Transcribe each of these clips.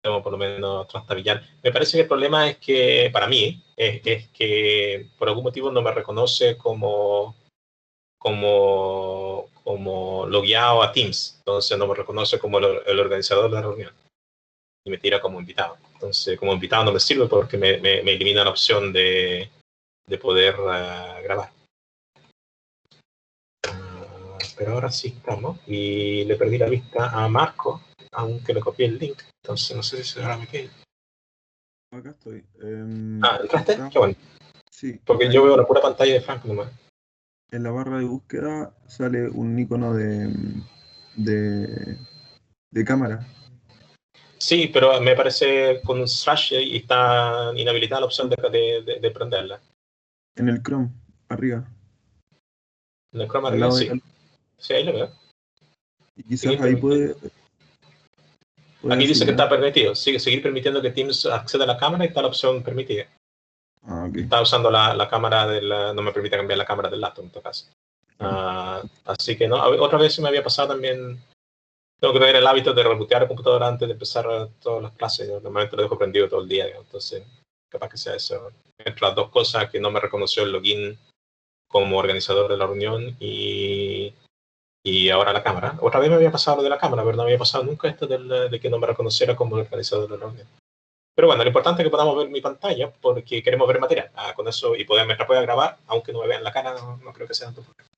podemos por lo menos trastabillar. Me parece que el problema es que, para mí, es que por algún motivo no me reconoce como logueado a Teams. Entonces no me reconoce como el organizador de la reunión. Y me tira como invitado. Entonces, como invitado no me sirve porque me elimina la opción de poder grabar. Pero ahora sí estamos. Y le perdí la vista a Marco, aunque le copié el link. Entonces no sé si se habrá metido. Acá estoy. ¿Entraste? Qué bueno. Sí. Porque yo veo la pura pantalla de Frank nomás. En la barra de búsqueda sale un icono de cámara. Sí, pero me parece con un slash y está inhabilitada la opción de prenderla. En el Chrome, arriba. En el Chrome Al arriba, lado sí. Sí, ahí lo veo. Y quizás Seguir ahí permitiendo. puede Aquí dice que asignar. está permitido. Seguir permitiendo que Teams acceda a la cámara y está la opción permitida. Ok. Está usando la cámara no me permite cambiar la cámara del laptop en todo caso. Así que no, otra vez se me había pasado también. Tengo que tener el hábito de rebootear el computador antes de empezar todas las clases. Yo normalmente lo dejo prendido todo el día, digamos. Entonces, capaz que sea eso. Entre las dos cosas, que no me reconoció el login como organizador de la reunión y ahora la cámara. Otra vez me había pasado lo de la cámara, pero no había pasado nunca esto de que no me reconociera como organizador de la reunión. Pero bueno, lo importante es que podamos ver mi pantalla porque queremos ver material. Con eso, y mientras pueda grabar, aunque no me vean la cara, no creo que sea tanto problema.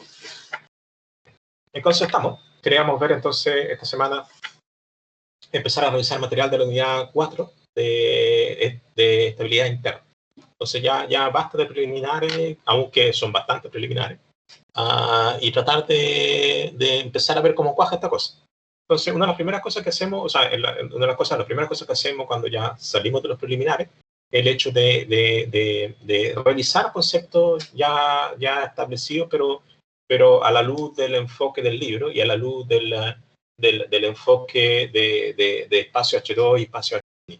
Entonces estamos. Queríamos ver entonces esta semana, empezar a revisar material de la unidad 4 de estabilidad interna. Entonces ya basta de preliminares, aunque son bastante preliminares, y tratar de empezar a ver cómo cuaja esta cosa. Entonces, una de las primeras cosas que hacemos, o sea, las primeras cosas que hacemos cuando ya salimos de los preliminares, el hecho de revisar conceptos ya establecidos, pero a la luz del enfoque del libro y a la luz del enfoque de espacio H2 y espacio H1.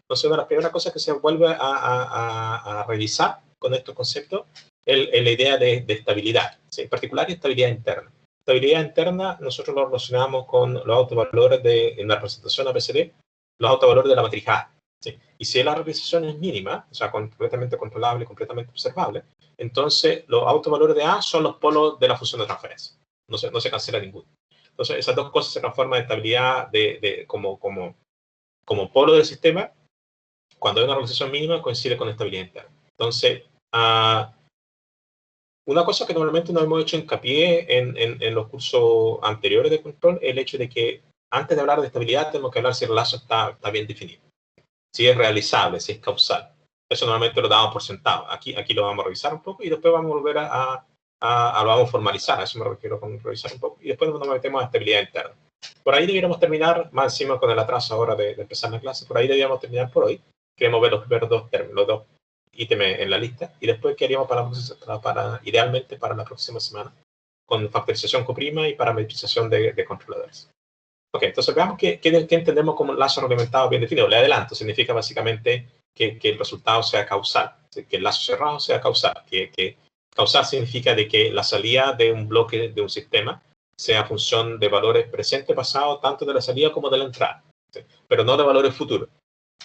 Entonces, una de las primeras cosas que se vuelve a revisar con estos conceptos es la idea de estabilidad, ¿sí? En particular estabilidad interna. Estabilidad interna nosotros lo relacionamos con los autovalores en la representación ABCD, los autovalores de la matriz A. ¿Sí? Y si la representación es mínima, o sea, completamente controlable, completamente observable, entonces los autovalores de A son los polos de la función de transferencia. No se cancela ninguno. Entonces, esas dos cosas se transforman en estabilidad como polo del sistema. Cuando hay una representación mínima, coincide con estabilidad interna. Entonces, una cosa que normalmente no hemos hecho hincapié en los cursos anteriores de control es el hecho de que antes de hablar de estabilidad tenemos que hablar si el lazo está bien definido, si es realizable, si es causal. Eso normalmente lo damos por sentado. Aquí lo vamos a revisar un poco y después vamos a volver lo vamos a formalizar. A eso me refiero con revisar un poco. Y después nos metemos a estabilidad interna. Por ahí debiéramos terminar, más encima con el atraso ahora de empezar la clase, por ahí deberíamos terminar por hoy. Queremos ver los dos ítems en la lista y después qué haríamos idealmente para la próxima semana con factorización coprima y parametrización de controladores. Ok, entonces veamos qué entendemos como lazo reglamentado bien definido. Le adelanto, significa básicamente que el resultado sea causal, que el lazo cerrado sea causal, que causal significa de que la salida de un bloque de un sistema sea función de valores presente, pasado, tanto de la salida como de la entrada, ¿sí? Pero no de valores futuros.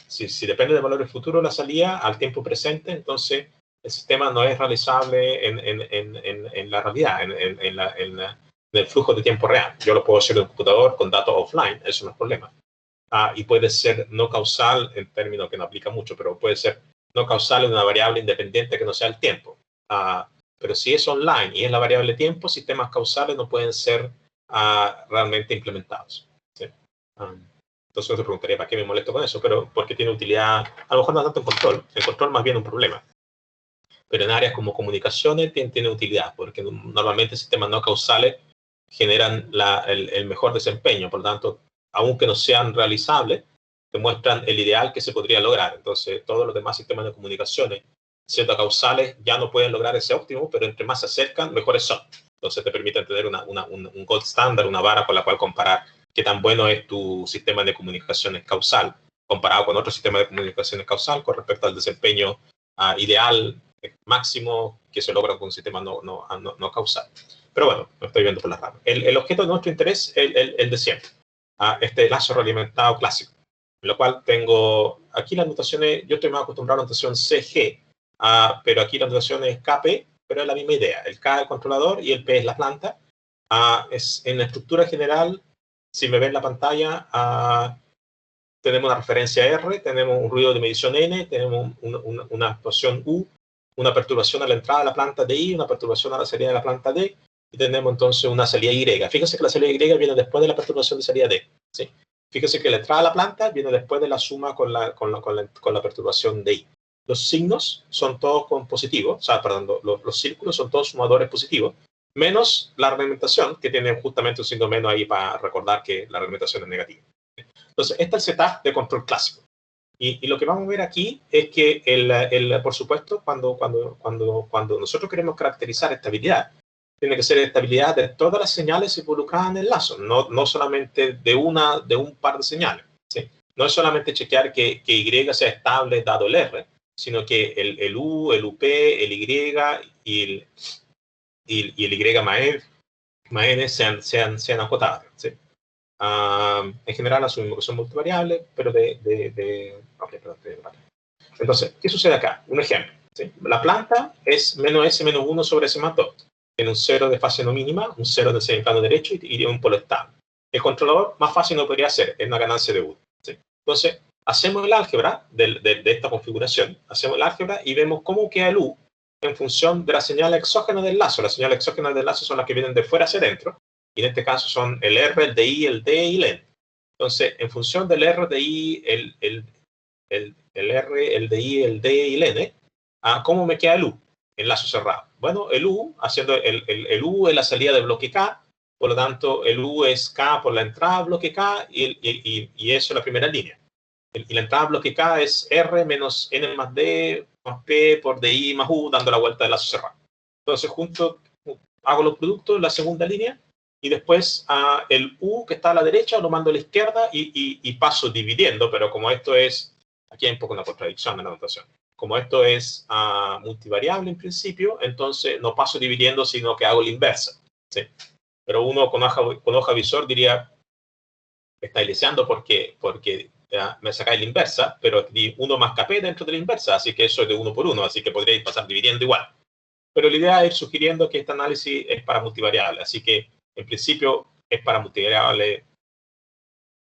Si depende de valores futuros la salida al tiempo presente, entonces el sistema no es realizable en la realidad, en el flujo de tiempo real. Yo lo puedo hacer en un computador con datos offline, eso no es problema. Y puede ser no causal, en términos que no aplica mucho, pero puede ser no causal en una variable independiente que no sea el tiempo. Pero si es online y es la variable tiempo, sistemas causales no pueden ser realmente implementados, ¿sí? Entonces uno se preguntaría, ¿para qué me molesto con eso? Pero porque tiene utilidad, a lo mejor no tanto en control más bien un problema. Pero en áreas como comunicaciones tiene utilidad, porque normalmente sistemas no causales generan el mejor desempeño, por lo tanto, aunque no sean realizables, demuestran el ideal que se podría lograr. Entonces, todos los demás sistemas de comunicaciones, siendo causales, ya no pueden lograr ese óptimo, pero entre más se acercan, mejores son. Entonces, te permiten tener un gold standard, una vara con la cual comparar qué tan bueno es tu sistema de comunicaciones causal comparado con otro sistema de comunicaciones causal con respecto al desempeño ideal máximo que se logra con un sistema no causal. Pero bueno, lo estoy viendo por las ramas. El objeto de nuestro interés es el de siempre, este lazo realimentado clásico. En lo cual tengo, aquí las notaciones, yo estoy más acostumbrado a la notación CG, pero aquí la notación es KP, pero es la misma idea. El K es el controlador y el P es la planta. Es en la estructura general, si me ven en la pantalla, tenemos una referencia R, tenemos un ruido de medición N, tenemos una actuación U, una perturbación a la entrada de la planta de I, una perturbación a la salida de la planta D, y tenemos entonces una salida Y. Fíjense que la salida Y viene después de la perturbación de salida D. ¿Sí? Fíjense que la entrada a la planta viene después de la suma con la perturbación de I. Los signos son todos con positivos, o sea, perdón, los círculos son todos sumadores positivos, menos la reglamentación, que tiene justamente un signo menos ahí para recordar que la reglamentación es negativa. Entonces, este es el setup de control clásico. Y lo que vamos a ver aquí es que, por supuesto, cuando nosotros queremos caracterizar estabilidad, tiene que ser estabilidad de todas las señales involucradas en el lazo, no solamente de un par de señales. ¿Sí? No es solamente chequear que Y sea estable dado el R, sino que el U, el UP, el Y y el Y más N sean acotadas. ¿Sí? En general asumimos que son multivariables, pero Entonces, ¿qué sucede acá? Un ejemplo. ¿Sí? La planta es menos S menos 1 sobre S más 2. Tiene un 0 de fase no mínima, un 0 de semiplano derecho y un polo estable. El controlador más fácil no podría ser, es una ganancia de 1. ¿Sí? Entonces, hacemos el álgebra de esta configuración, hacemos el álgebra y vemos cómo queda el U en función de la señal exógena del lazo. Las señales exógenas del lazo son las que vienen de fuera hacia adentro, y en este caso son el R, el DI, el D y el N. Entonces, en función del R, DI, el R, el DI, el D y el N, ¿cómo me queda el U en lazo cerrado? Bueno, el U, haciendo el U es la salida del bloque K, por lo tanto, el U es K por la entrada bloque K y eso es la primera línea. Y la entrada bloque K es R menos N más D más P por DI más U, dando la vuelta del lazo cerrado. Entonces, hago los productos, la segunda línea, y después el U que está a la derecha lo mando a la izquierda y paso dividiendo, pero como esto es, aquí hay un poco una contradicción en la notación, como esto es multivariable en principio, entonces no paso dividiendo, sino que hago la inversa. ¿Sí? Pero uno con hoja visor diría, está iliciando porque me sacáis la inversa, pero di 1 más KP dentro de la inversa, así que eso es de 1 por 1, así que podríais pasar dividiendo igual. Pero la idea es ir sugiriendo que este análisis es para multivariable, así que en principio es para multivariable,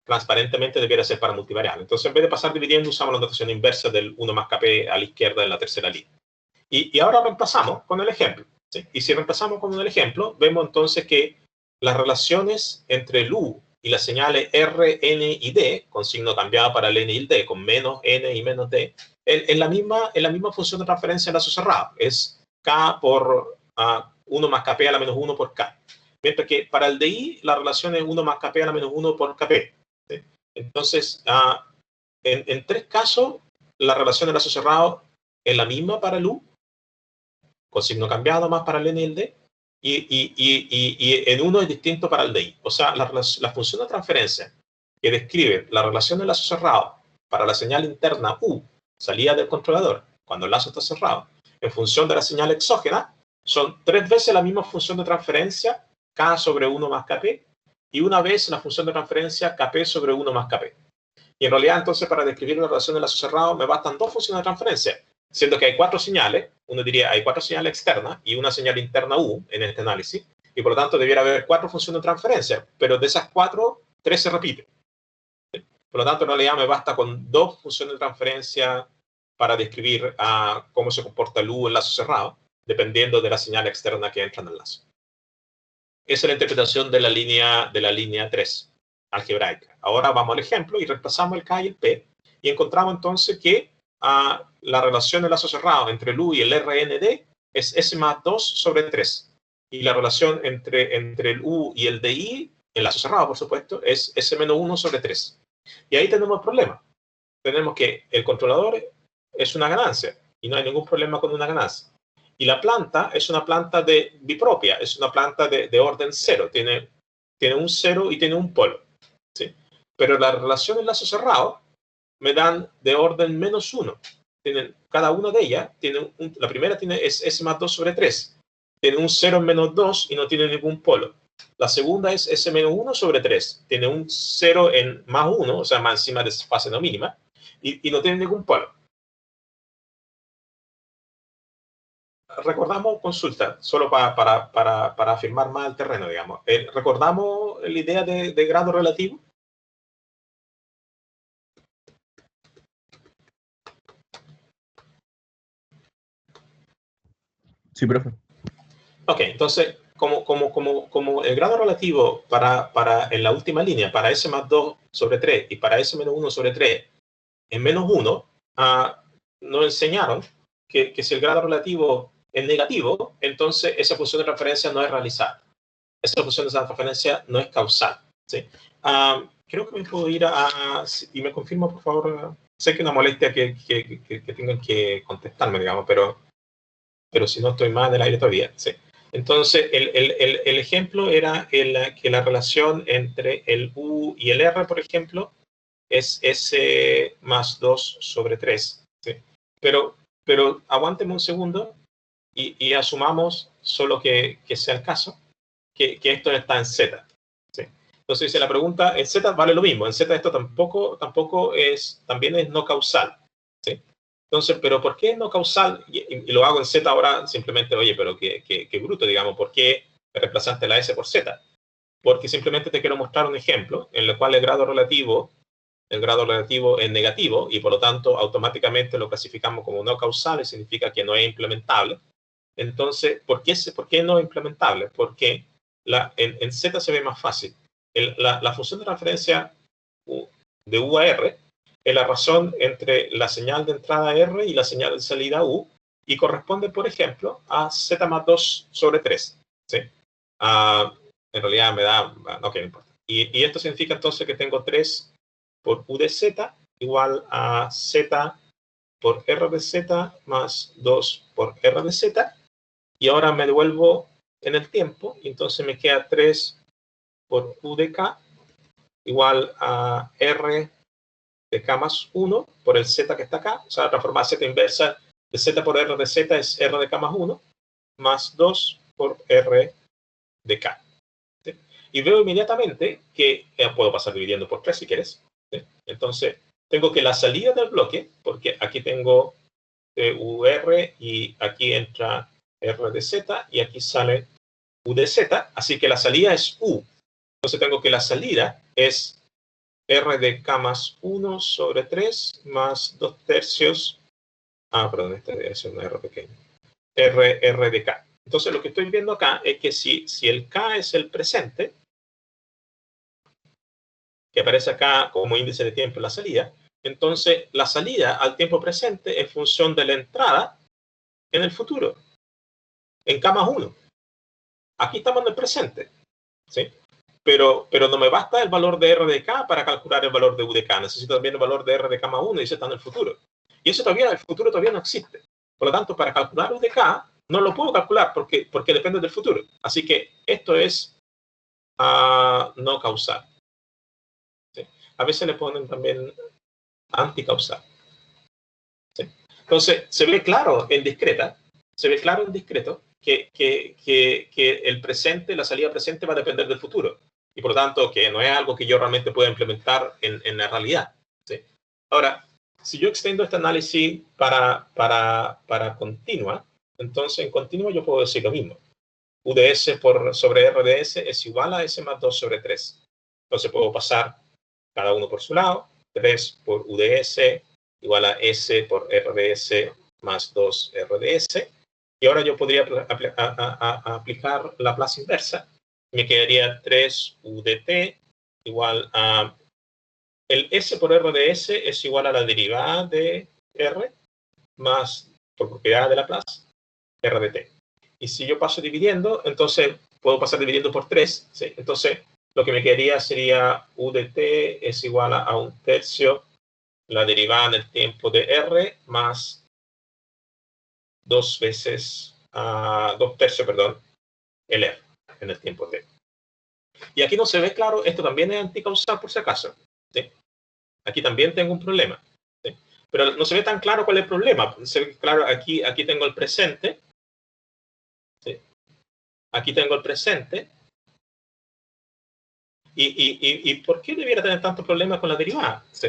transparentemente debería ser para multivariable. Entonces, en vez de pasar dividiendo, usamos la notación inversa del 1 más KP a la izquierda en la tercera línea. Y ahora reemplazamos con el ejemplo. ¿Sí? Y si reemplazamos con el ejemplo, vemos entonces que las relaciones entre el U y las señales R, N y D, con signo cambiado para el N y el D, con menos N y menos D, en la misma función de transferencia en lazo cerrado. Es K por 1 más KP a la menos 1 por K. Mientras que para el DI la relación es 1 más KP a la menos 1 por KP. ¿Sí? Entonces, en tres casos, la relación de lazo cerrado es la misma para el U, con signo cambiado más para el N y el D, y en uno es distinto para el DI. O sea, la función de transferencia que describe la relación de lazo cerrado para la señal interna U, salida del controlador, cuando el lazo está cerrado, en función de la señal exógena, son 3 veces la misma función de transferencia, K sobre 1 más KP, y una vez la función de transferencia KP sobre 1 más KP. Y en realidad, entonces, para describir la relación de lazo cerrado, me bastan 2 funciones de transferencia, siendo que hay 4 señales, uno diría hay 4 señales externas y una señal interna U en este análisis, y por lo tanto debiera haber 4 funciones de transferencia, pero de esas 4, 3 se repiten. Por lo tanto, en realidad me basta con 2 funciones de transferencia para describir cómo se comporta el U en lazo cerrado, dependiendo de la señal externa que entra en el lazo. Esa es la interpretación de la línea 3, algebraica. Ahora vamos al ejemplo y reemplazamos el K y el P, y encontramos entonces que la relación del lazo cerrado entre el U y el RND es S más 2 sobre 3. Y la relación entre el U y el DI, el lazo cerrado, por supuesto, es S menos 1 sobre 3. Y ahí tenemos el problema. Tenemos que el controlador es una ganancia y no hay ningún problema con una ganancia. Y la planta es una planta bipropia, es una planta de orden 0. Tiene un 0 y tiene un polo. ¿Sí? Pero la relación del lazo cerrado me dan de orden menos 1. Cada una de ellas tiene la primera es S más 2 sobre 3. Tiene un 0 en menos 2 y no tiene ningún polo. La segunda es S-1 sobre 3. Tiene un 0 en más 1, o sea, más encima de fase no mínima, y no tiene ningún polo. Recordamos, consulta, solo para afirmar más el terreno, digamos. ¿Recordamos la idea de grado relativo? Sí, profe. Ok, entonces, como el grado relativo en la última línea, para S más 2 sobre 3 y para S menos 1 sobre 3 en menos 1, nos enseñaron que si el grado relativo es negativo, entonces esa función de referencia no es realizada. Esa función de referencia no es causal. ¿Sí? Creo que me puedo ir y me confirma, por favor. Sé que es una molestia que tengan que contestarme, digamos, pero si no estoy más del aire todavía. Sí. Entonces, el ejemplo era que la relación entre el U y el R, por ejemplo, es S más 2 sobre 3. ¿Sí? Pero aguánteme un segundo y asumamos solo que sea el caso, que esto está en Z. ¿Sí? Entonces, si la pregunta, en Z vale lo mismo, en Z esto también es no causal. ¿Sí? Entonces, pero ¿por qué no causal? Y lo hago en Z ahora simplemente, oye, pero qué bruto, digamos, ¿por qué me reemplazaste la S por Z? Porque simplemente te quiero mostrar un ejemplo en el cual el grado relativo es negativo y por lo tanto automáticamente lo clasificamos como no causal y significa que no es implementable. Entonces, ¿por qué no implementable? Porque en Z se ve más fácil. La función de referencia de U a R es la razón entre la señal de entrada R y la señal de salida U y corresponde, por ejemplo, a Z más 2 sobre 3. ¿Sí? En realidad me da... Ok, no importa. Y esto significa entonces que tengo 3 por U de Z igual a Z por R de Z más 2 por R de Z. Y ahora me devuelvo en el tiempo y entonces me queda 3 por U de K igual a R de K más 1 por el Z que está acá. O sea, la transformada Z inversa de Z por R de Z es R de K más 1 más 2 por R de K. ¿Sí? Y veo inmediatamente que puedo pasar dividiendo por 3 si quieres. ¿Sí? Entonces, tengo que la salida del bloque, porque aquí tengo UR y aquí entra R de Z y aquí sale U de Z, así que la salida es U. Entonces tengo que la salida es R de K más 1 sobre 3 más 2 tercios. Perdón, este debe ser una R pequeña. R de K. Entonces lo que estoy viendo acá es que si el K es el presente, que aparece acá como índice de tiempo en la salida, entonces la salida al tiempo presente es función de la entrada en el futuro, en K más 1. Aquí estamos en el presente, ¿sí? Pero no me basta el valor de R de K para calcular el valor de U de K. Necesito también el valor de R de K más 1 y eso está en el futuro. Y eso todavía, el futuro todavía no existe. Por lo tanto, para calcular U de K, no lo puedo calcular porque depende del futuro. Así que esto es no causal. ¿Sí? A veces le ponen también anticausal. ¿Sí? Entonces, se ve claro en discreto que el presente, la salida presente va a depender del futuro. Y por lo tanto, que no es algo que yo realmente pueda implementar en la realidad. ¿Sí? Ahora, si yo extiendo este análisis para continua, entonces en continua yo puedo decir lo mismo. UDS sobre RDS es igual a S más 2 sobre 3. Entonces puedo pasar cada uno por su lado. 3 por UDS igual a S por RDS más 2 RDS. Y ahora yo podría aplicar la Laplace inversa. Me quedaría 3 UDT igual a... El S por RDS es igual a la derivada de R más, por propiedad de Laplace, RDT. Y si yo paso dividiendo, entonces puedo pasar dividiendo por 3. ¿Sí? Entonces, lo que me quedaría sería U de t es igual a 1/3 la derivada en el tiempo de R más 2 veces, 2/3, perdón, el R en el tiempo t. Y aquí no se ve claro, esto también es anticausal por si acaso. ¿Sí? Aquí también tengo un problema. ¿Sí? Pero no se ve tan claro cuál es el problema. Se ve claro, aquí tengo el presente. ¿Sí? Aquí tengo el presente ¿Y por qué debiera tener tantos problemas con la derivada? Sí.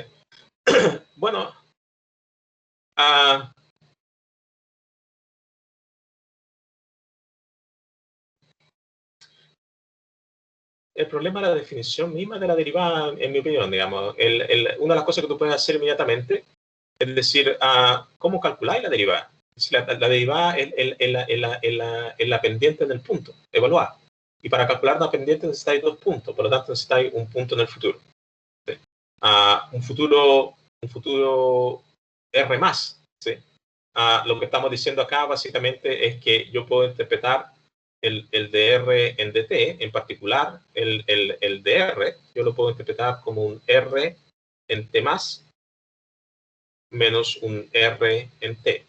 Bueno, el problema es la definición misma de la derivada, en mi opinión, digamos. Una de las cosas que tú puedes hacer inmediatamente es decir, ¿cómo calculáis la derivada? La derivada es la pendiente en el punto, evaluar. Y para calcular una pendiente necesitáis 2 puntos, por lo tanto necesitáis un punto en el futuro. ¿Sí? Un futuro R más. ¿Sí? Lo que estamos diciendo acá básicamente es que yo puedo interpretar el dr en dt, en particular el dr, yo lo puedo interpretar como un r en t más menos un r en t.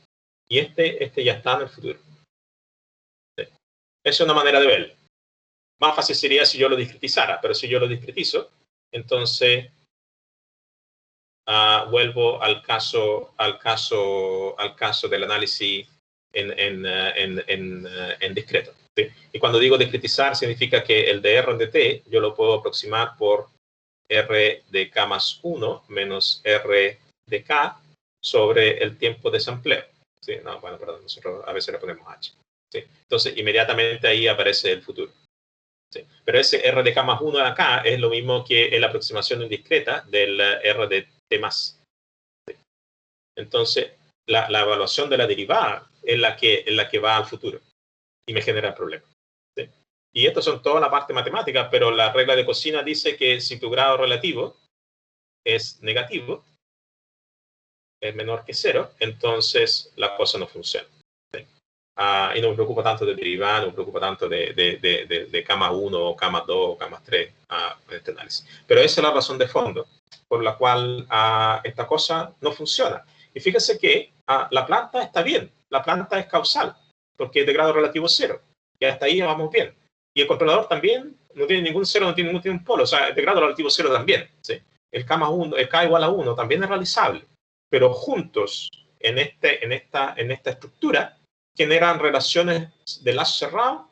Y este ya está en el futuro. ¿Sí? Esa es una manera de verlo. Más fácil sería si yo lo discretizara, pero si yo lo discretizo, entonces vuelvo al caso del análisis en discreto. ¿Sí? Y cuando digo discretizar, significa que el de R de t yo lo puedo aproximar por R de K más 1 menos R de K sobre el tiempo de sampleo. ¿Sí? No, bueno, perdón, nosotros a veces le ponemos H. ¿Sí? Entonces, inmediatamente ahí aparece el futuro. ¿Sí? Pero ese R de K más 1 de acá es lo mismo que la aproximación indiscreta del R de T más. ¿Sí? Entonces, la evaluación de la derivada es la que va al futuro y me genera el problema. ¿Sí? Y esto son toda la parte matemática, pero la regla de cocina dice que si tu grado relativo es negativo, es menor que 0, entonces la cosa no funciona. ¿Sí? Y no me preocupa tanto de derivada, no me preocupa tanto de K 1 o K 2 o K 3 en este análisis. Pero esa es la razón de fondo por la cual esta cosa no funciona. Y fíjense que la planta está bien, la planta es causal, porque es de grado relativo 0. Y hasta ahí vamos bien. Y el controlador también no tiene ningún 0, no tiene ningún polo, o sea, es de grado relativo 0 también. ¿Sí? El K igual a 1 también es realizable, pero juntos en esta estructura generan relaciones de lazo cerrado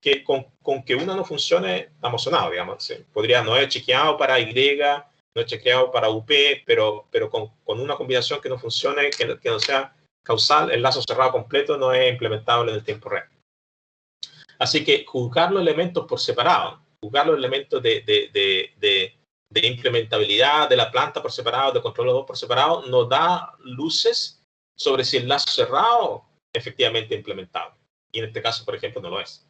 que con que una no funcione estamos sonados, digamos. ¿Sí? Podría no haber chequeado para Y, no he chequeado para UP, pero con una combinación que no funcione, que no sea causal, el lazo cerrado completo no es implementable en el tiempo real. Así que juzgar los elementos por separado, juzgar los elementos de implementabilidad de la planta por separado, de controlador por separado, nos da luces sobre si el lazo cerrado es efectivamente implementable. Y en este caso, por ejemplo, no lo es.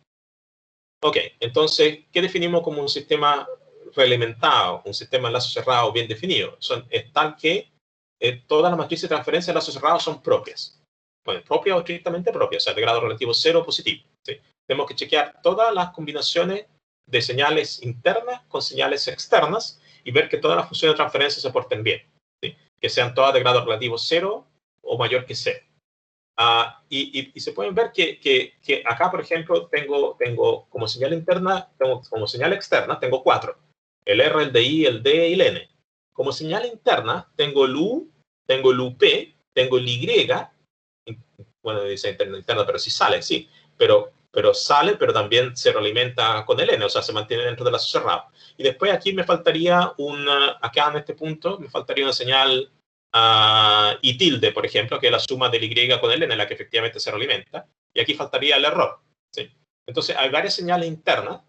Ok, entonces, ¿qué definimos como un sistema reelementado, un sistema de lazo cerrado bien definido? Es tal que todas las matrices de transferencia de lazo cerrado son propias. Bueno, propias o estrictamente propias, o sea, de grado relativo 0 o positivo. ¿Sí? Tenemos que chequear todas las combinaciones de señales internas con señales externas y ver que todas las funciones de transferencia se porten bien. ¿Sí? Que sean todas de grado relativo 0 o mayor que 0. Y se pueden ver que acá, por ejemplo, tengo como señal interna, como señal externa, tengo 4. El R, el DI, el D y el N. Como señal interna, tengo el U, tengo el UP, tengo el Y. Bueno, dice interna, pero sí sale, sí. Pero sale, pero también se realimenta con el N, o sea, se mantiene dentro de la cerrado. Y después aquí me faltaría acá en este punto, me faltaría una señal y tilde, por ejemplo, que es la suma del Y con el N, en la que efectivamente se realimenta. Y aquí faltaría el error. ¿Sí? Entonces, hay varias señales internas.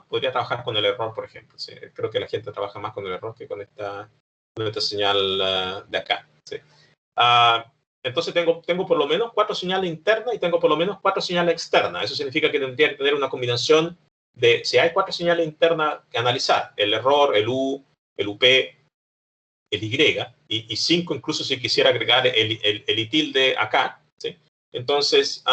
Podría trabajar con el error, por ejemplo. ¿Sí? Creo que la gente trabaja más con el error que con esta señal de acá. ¿Sí? Entonces tengo por lo menos 4 señales internas y tengo por lo menos 4 señales externas. Eso significa que tendría que tener una combinación de, si hay 4 señales internas que analizar, el error, el U, el UP, el Y 5 incluso si quisiera agregar el I tilde acá, ¿sí? Entonces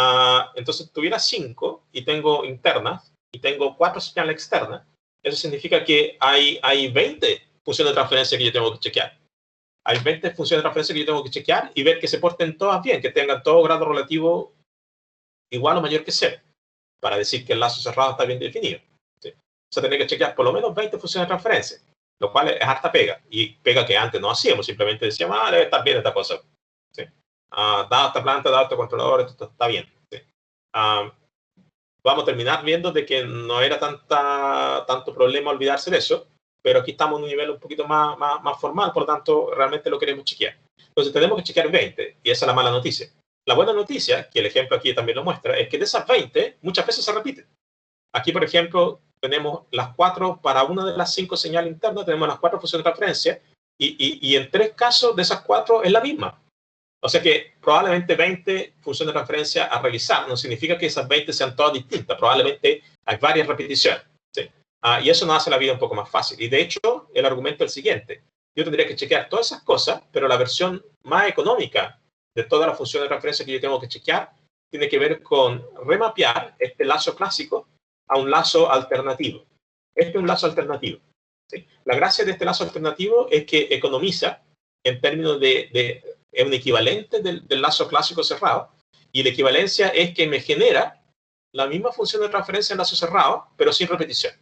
tuviera 5 y tengo internas y tengo 4 señales externas. Eso significa que hay 20 funciones de transferencia que yo tengo que chequear. Hay 20 funciones de transferencia que yo tengo que chequear y ver que se porten todas bien, que tengan todo grado relativo igual o mayor que 0, para decir que el lazo cerrado está bien definido. ¿Sí? O sea, tener que chequear por lo menos 20 funciones de transferencia, lo cual es harta pega, y pega que antes no hacíamos, simplemente decíamos, debe estar bien esta cosa. ¿Sí? Dado esta planta, dado este controlador, esto está bien. ¿Sí? vamos a terminar viendo de que no era tanto problema olvidarse de eso, pero aquí estamos en un nivel un poquito más formal, por lo tanto, realmente lo queremos chequear. Entonces, tenemos que chequear 20, y esa es la mala noticia. La buena noticia, que el ejemplo aquí también lo muestra, es que de esas 20, muchas veces se repiten. Aquí, por ejemplo, tenemos las 4, para una de las 5 señales internas, tenemos las 4 funciones de transferencia, y en 3 casos de esas 4 es la misma. O sea que probablemente 20 funciones de transferencia a revisar, no significa que esas 20 sean todas distintas, probablemente hay varias repeticiones. ¿Sí? Y eso nos hace la vida un poco más fácil. Y de hecho, el argumento es el siguiente. Yo tendría que chequear todas esas cosas, pero la versión más económica de todas las funciones de transferencia que yo tengo que chequear tiene que ver con remapear este lazo clásico a un lazo alternativo. Este es un lazo alternativo. ¿Sí? La gracia de este lazo alternativo es que economiza en términos es un equivalente del lazo clásico cerrado, y la equivalencia es que me genera la misma función de transferencia en lazo cerrado, pero sin repetición.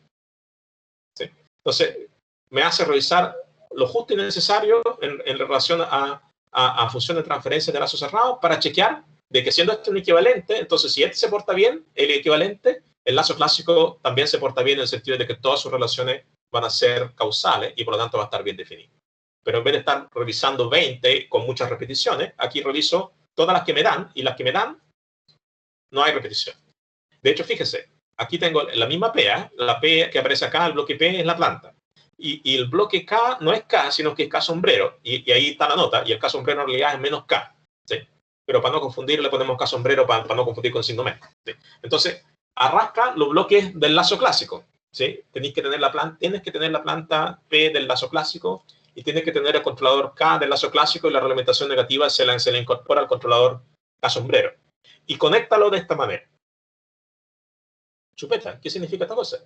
¿Sí? Entonces, me hace revisar lo justo y necesario en relación a función de transferencia de lazo cerrado para chequear de que siendo este un equivalente, entonces si este se porta bien, el equivalente, el lazo clásico también se porta bien en el sentido de que todas sus relaciones van a ser causales y por lo tanto va a estar bien definido. Pero en vez de estar revisando 20 con muchas repeticiones, aquí reviso todas las que me dan, y las que me dan, no hay repetición. De hecho, fíjese, aquí tengo la misma P, la P que aparece acá, el bloque P es la planta. Y el bloque K no es K, sino que es K sombrero, y ahí está la nota, y el K sombrero en realidad es menos K. ¿Sí? Pero para no confundir, le ponemos K sombrero para no confundir con signo menos. ¿Sí? Entonces, arrastra los bloques del lazo clásico. ¿Sí? Tienes que tener la planta P del lazo clásico, y tienes que tener el controlador K del lazo clásico, y la reglamentación negativa se le incorpora al controlador K sombrero. Y conéctalo de esta manera. Chupeta, ¿qué significa esta cosa?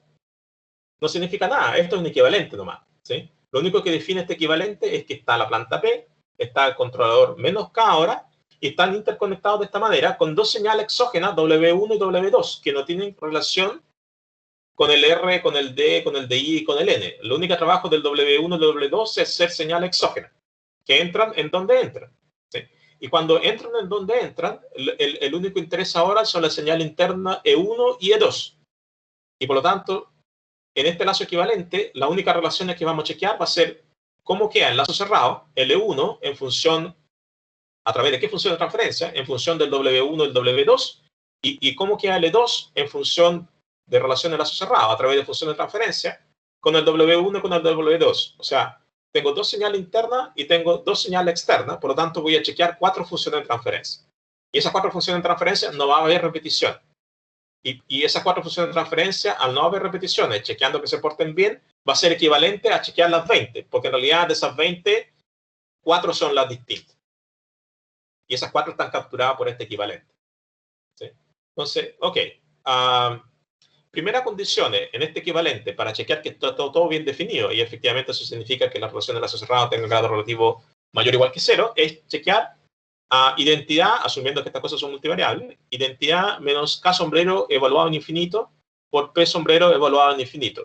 No significa nada, esto es un equivalente nomás. ¿Sí? Lo único que define este equivalente es que está la planta P, está el controlador menos K ahora, y están interconectados de esta manera con dos señales exógenas, W1 y W2, que no tienen relación con el R, con el D, con el DI y con el N. El único trabajo del W1 y W2 es ser señales exógenas, que entran en donde entran. ¿Sí? Y cuando entran en donde entran, el único interés ahora son la señal interna E1 y E2. Y por lo tanto, en este lazo equivalente, la única relación que vamos a chequear va a ser cómo queda el lazo cerrado, el E1, en función, a través de qué función de transferencia, en función del W1 y el W2, y cómo queda el E2 en función de relación de lazo cerrado, a través de función de transferencia, con el W1 y con el W2. O sea, tengo dos señales internas y tengo dos señales externas, por lo tanto voy a chequear 4 funciones de transferencia. Y esas 4 funciones de transferencia no va a haber repetición. Y esas 4 funciones de transferencia, al no haber repeticiones, chequeando que se porten bien, va a ser equivalente a chequear las 20, porque en realidad de esas 20, 4 son las distintas. Y esas 4 están capturadas por este equivalente. ¿Sí? Entonces, ok. Primera condición en este equivalente para chequear que está todo bien definido, y efectivamente eso significa que la relación de lazo cerrado tenga un grado relativo mayor o igual que 0, es chequear identidad, asumiendo que estas cosas son multivariables, identidad menos K sombrero evaluado en infinito por P sombrero evaluado en infinito,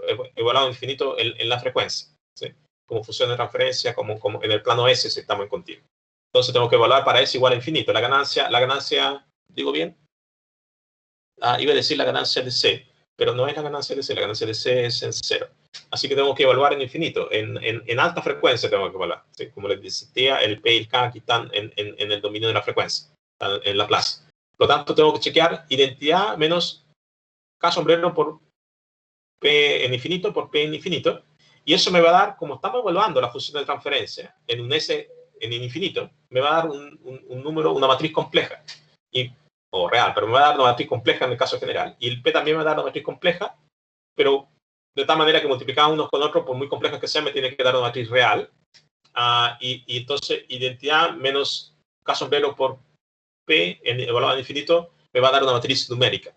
en la frecuencia, ¿sí? Como función de transferencia, como en el plano S si estamos en continuo. Entonces tengo que evaluar para S igual a infinito. La ganancia, ¿digo bien? Iba a decir la ganancia de C, pero no es la ganancia de C, la ganancia de C es en 0. Así que tengo que evaluar en infinito, en alta frecuencia tengo que evaluar. ¿Sí? Como les decía, el P y el K aquí están en el dominio de la frecuencia, en la plaza. Por lo tanto, tengo que chequear identidad menos K sombrero por P en infinito por P en infinito, y eso me va a dar, como estamos evaluando la función de transferencia en un S en infinito, me va a dar un número, una matriz compleja. O real, pero me va a dar una matriz compleja en el caso general. Y el P también me va a dar una matriz compleja, pero de tal manera que multiplicada unos con otros, por muy compleja que sea, me tiene que dar una matriz real. Y entonces, identidad menos K sombrero por P evaluado en infinito, me va a dar una matriz numérica.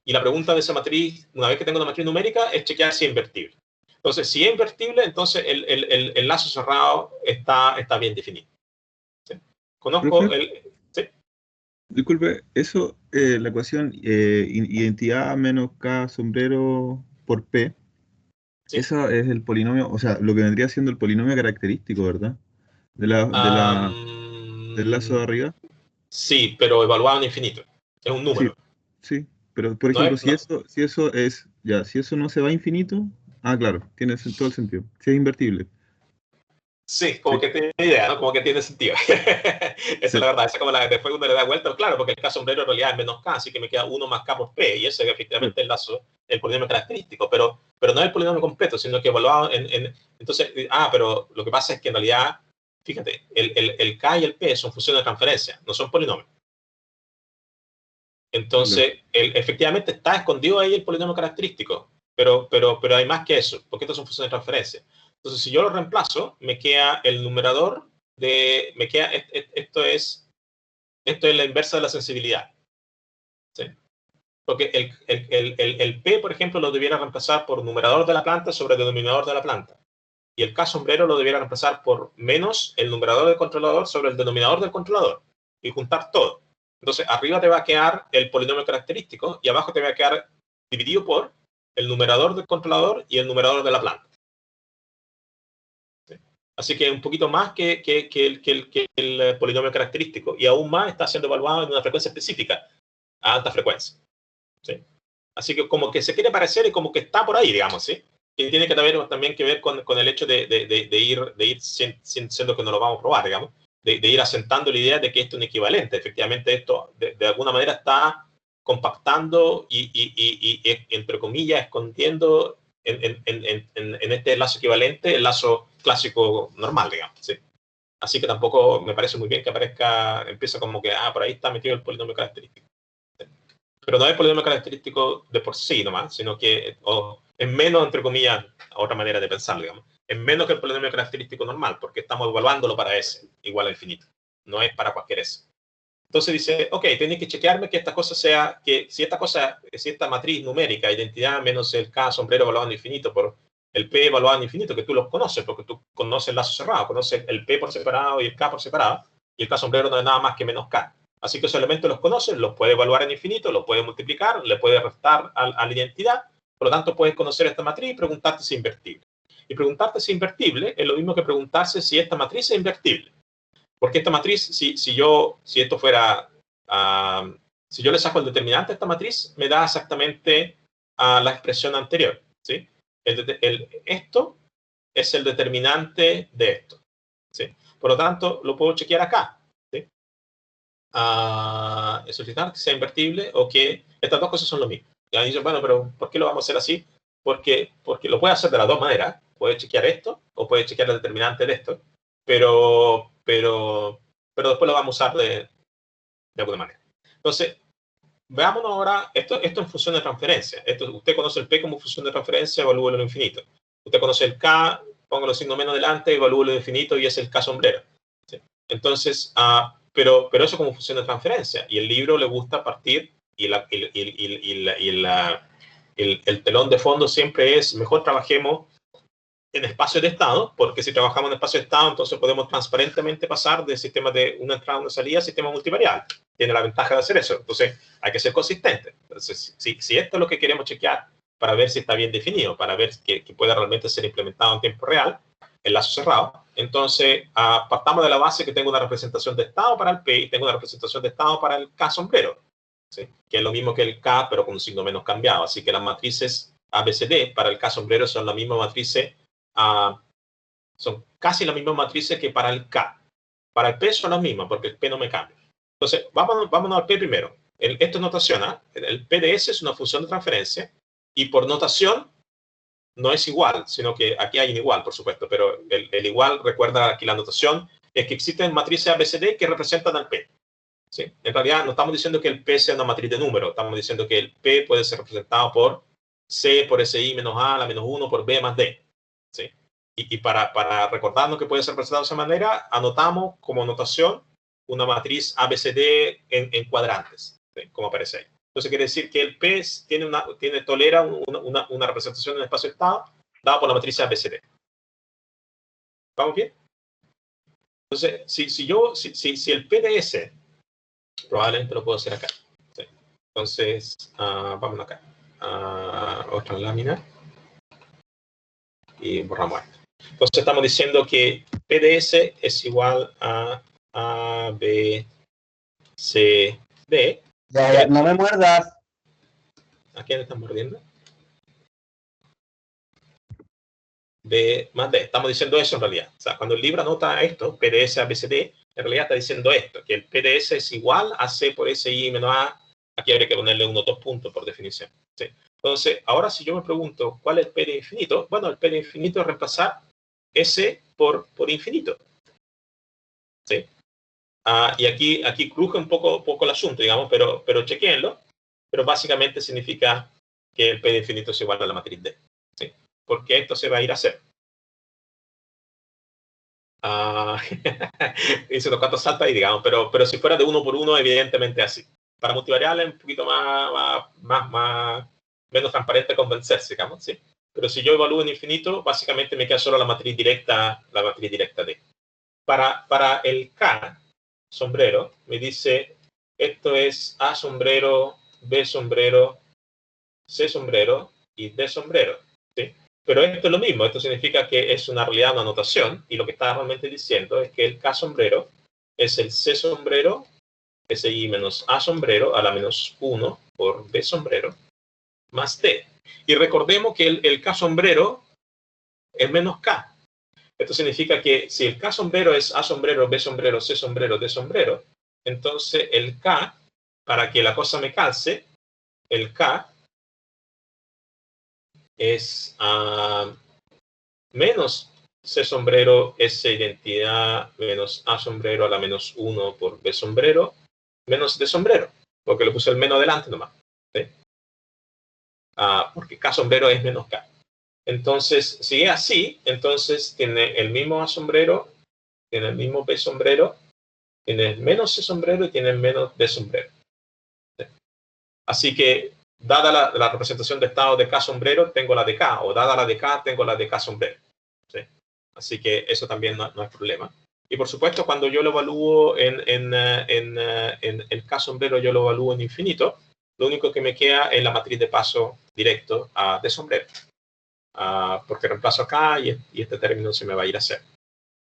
Y la pregunta de esa matriz, una vez que tengo una matriz numérica, es chequear si es invertible. Entonces, si es invertible, entonces el lazo cerrado está bien definido. ¿Sí? Conozco ¿Profe? ¿sí? Disculpe, eso, la ecuación identidad menos K sombrero por P, ¿Sí? esa es el polinomio, o sea, lo que vendría siendo el polinomio característico, ¿verdad? Del lazo de arriba. Sí, pero evaluado en infinito. Es un Sí, número. sí. Pero, por No ejemplo, es, no, si eso es, ya, si eso no se va a infinito, claro, tiene todo el sentido. Si es invertible. sí, Sí, como que tiene idea, ¿no? Como que tiene sentido. Esa es sí, la verdad. Esa es como la después uno le da vuelta, claro, porque el K sombrero en realidad es menos K, así que me queda 1 más K por P, y ese es sí, efectivamente el polinomio característico, pero no es el polinomio completo, sino que evaluado entonces, pero lo que pasa es que en realidad, fíjate, el K y el P son funciones de transferencia, no son polinomios. claro. Entonces, efectivamente está escondido ahí el polinomio característico, pero hay más que eso, porque estas son funciones de transferencia. Entonces, si yo lo reemplazo, me queda el numerador me queda, esto es la inversa de la sensibilidad. ¿Sí? Porque el P, por ejemplo, lo debiera reemplazar por numerador de la planta sobre el denominador de la planta. Y el K sombrero lo debiera reemplazar por menos el numerador del controlador sobre el denominador del controlador. Y juntar todo. Entonces, arriba te va a quedar el polinomio característico y abajo te va a quedar dividido por el numerador del controlador y el numerador de la planta. ¿Sí? Así que un poquito más que el polinomio característico. Y aún más está siendo evaluado en una frecuencia específica, a alta frecuencia. ¿Sí? Así que como que se quiere parecer y como que está por ahí, digamos, ¿sí? Y tiene que también que ver con el hecho de ir siendo que no lo vamos a probar, digamos, de ir asentando la idea de que esto es un equivalente. Efectivamente, esto de alguna manera está compactando y, entre comillas, escondiendo en este lazo equivalente el lazo clásico normal, digamos, ¿sí? Así que tampoco me parece muy bien que aparezca, empieza como que, por ahí está metido el polinomio característico. Pero no es el polinomio característico de por sí nomás, sino que es menos, entre comillas, otra manera de pensarlo, digamos. Es menos que el polinomio característico normal, porque estamos evaluándolo para S, igual a infinito. No es para cualquier S. Entonces dice, ok, tenéis que chequearme que esta cosa sea, que si esta matriz numérica, identidad menos el K sombrero evaluado en infinito por el P evaluado en infinito, que tú los conoces, porque tú conoces el lazo cerrado, conoces el P por separado y el K por separado, y el K sombrero no es nada más que menos K. Así que esos elementos los conoces, los puedes evaluar en infinito, los puedes multiplicar, le puedes restar a la identidad, por lo tanto puedes conocer esta matriz y preguntarte si es invertible. Y preguntarte si es invertible es lo mismo que preguntarse si esta matriz es invertible. Porque esta matriz, si esto fuera, si yo le saco el determinante a esta matriz, me da exactamente la expresión anterior, ¿sí? Esto es el determinante de esto, ¿sí? Por lo tanto, lo puedo chequear acá, ¿sí? Solicitar que sea invertible o que estas dos cosas son lo mismo. Y ahí dice, bueno, pero ¿por qué lo vamos a hacer así? Porque lo puede hacer de las dos maneras. Puede chequear esto o puede chequear el determinante de esto. Pero después lo vamos a usar de alguna manera. Entonces, veámonos ahora, esto en función de transferencia. Usted conoce el P como función de transferencia, evalúelo en infinito. Usted conoce el K, póngalo signo menos delante, evalúelo en infinito y es el K sombrero. ¿Sí? Entonces, pero eso como función de transferencia. Y el libro le gusta partir y el telón de fondo siempre es, mejor trabajemos en espacio de estado, porque si trabajamos en espacio de estado, entonces podemos transparentemente pasar de sistemas de una entrada a una salida a sistemas multivariables. Tiene la ventaja de hacer eso. Entonces, hay que ser consistente. Entonces, si esto es lo que queremos chequear para ver si está bien definido, para ver que pueda realmente ser implementado en tiempo real, el lazo cerrado, entonces partamos de la base que tengo una representación de estado para el P y tengo una representación de estado para el K sombrero, ¿sí? Que es lo mismo que el K, pero con un signo menos cambiado. Así que las matrices ABCD para el K sombrero son la misma matrices son casi las mismas matrices que para el K. Para el P son las mismas, porque el P no me cambia. Entonces, vámonos al P primero. Esto es notación, ¿eh? El P de S es una función de transferencia, y por notación no es igual, sino que aquí hay un igual, por supuesto, pero el igual, recuerda aquí la notación, es que existen matrices ABCD que representan al P. ¿Sí? En realidad, no estamos diciendo que el P sea una matriz de números, estamos diciendo que el P puede ser representado por C por SI menos A, la menos 1 por B más D. ¿Sí? Y para recordarnos que puede ser representado de esa manera, anotamos como notación una matriz ABCD en cuadrantes, ¿sí? Como aparece ahí. Entonces quiere decir que el P tolera una representación en el espacio de estado dada por la matriz ABCD. ¿Vamos bien? Entonces, si el P de S, probablemente lo puedo hacer acá. ¿Sí? Entonces, vamos acá. Otra lámina. Y borramos esto. Entonces estamos diciendo que PDS es igual a B, C, D. Ya, no me muerdas. ¿A quién están mordiendo? B más D. Estamos diciendo eso en realidad. O sea, cuando el libro anota esto, PDS ABCD, en realidad está diciendo esto, que el PDS es igual a C por SI menos A. Aquí habría que ponerle 1 o 2 puntos por definición. ¿Sí? Entonces, ahora si yo me pregunto cuál es el P de infinito, bueno, el P de infinito es reemplazar S por infinito. ¿Sí? Y aquí cruje un poco el asunto, digamos, pero chequéenlo. Pero básicamente significa que el P de infinito es igual a la matriz D. ¿Sí? Porque esto se va a ir a cero. Hice unos cuantos saltos ahí, digamos, pero si fuera de 1 por 1, evidentemente así. Para multivariables es un poquito menos transparente convencerse, digamos, ¿sí? Pero si yo evalúo en infinito, básicamente me queda solo la matriz directa D. Para el K, sombrero, me dice, esto es A sombrero, B sombrero, C sombrero y D sombrero, ¿sí? Pero esto es lo mismo, esto significa que es una realidad, una notación, y lo que está realmente diciendo es que el K sombrero es el C sombrero, SI menos A sombrero a la menos 1 por B sombrero más D. Y recordemos que el K sombrero es menos K. Esto significa que si el K sombrero es A sombrero, B sombrero, C sombrero, D sombrero, entonces el K, para que la cosa me calce, el K es menos C sombrero, S identidad, menos A sombrero a la menos 1 por B sombrero, menos D sombrero, porque le puse el menos delante nomás. ¿Sí? Porque K sombrero es menos K. Entonces, si es así, entonces tiene el mismo A sombrero, tiene el mismo B sombrero, tiene el menos C sombrero y tiene el menos D sombrero. ¿Sí? Así que, dada la representación de estado de K sombrero, tengo la de K, o dada la de K, tengo la de K sombrero. ¿Sí? Así que eso también no es problema. Y por supuesto, cuando yo lo evalúo en el K sombrero, yo lo evalúo en infinito, lo único que me queda es la matriz de paso directo de sombrero. Porque reemplazo acá y este término se me va a ir a cero.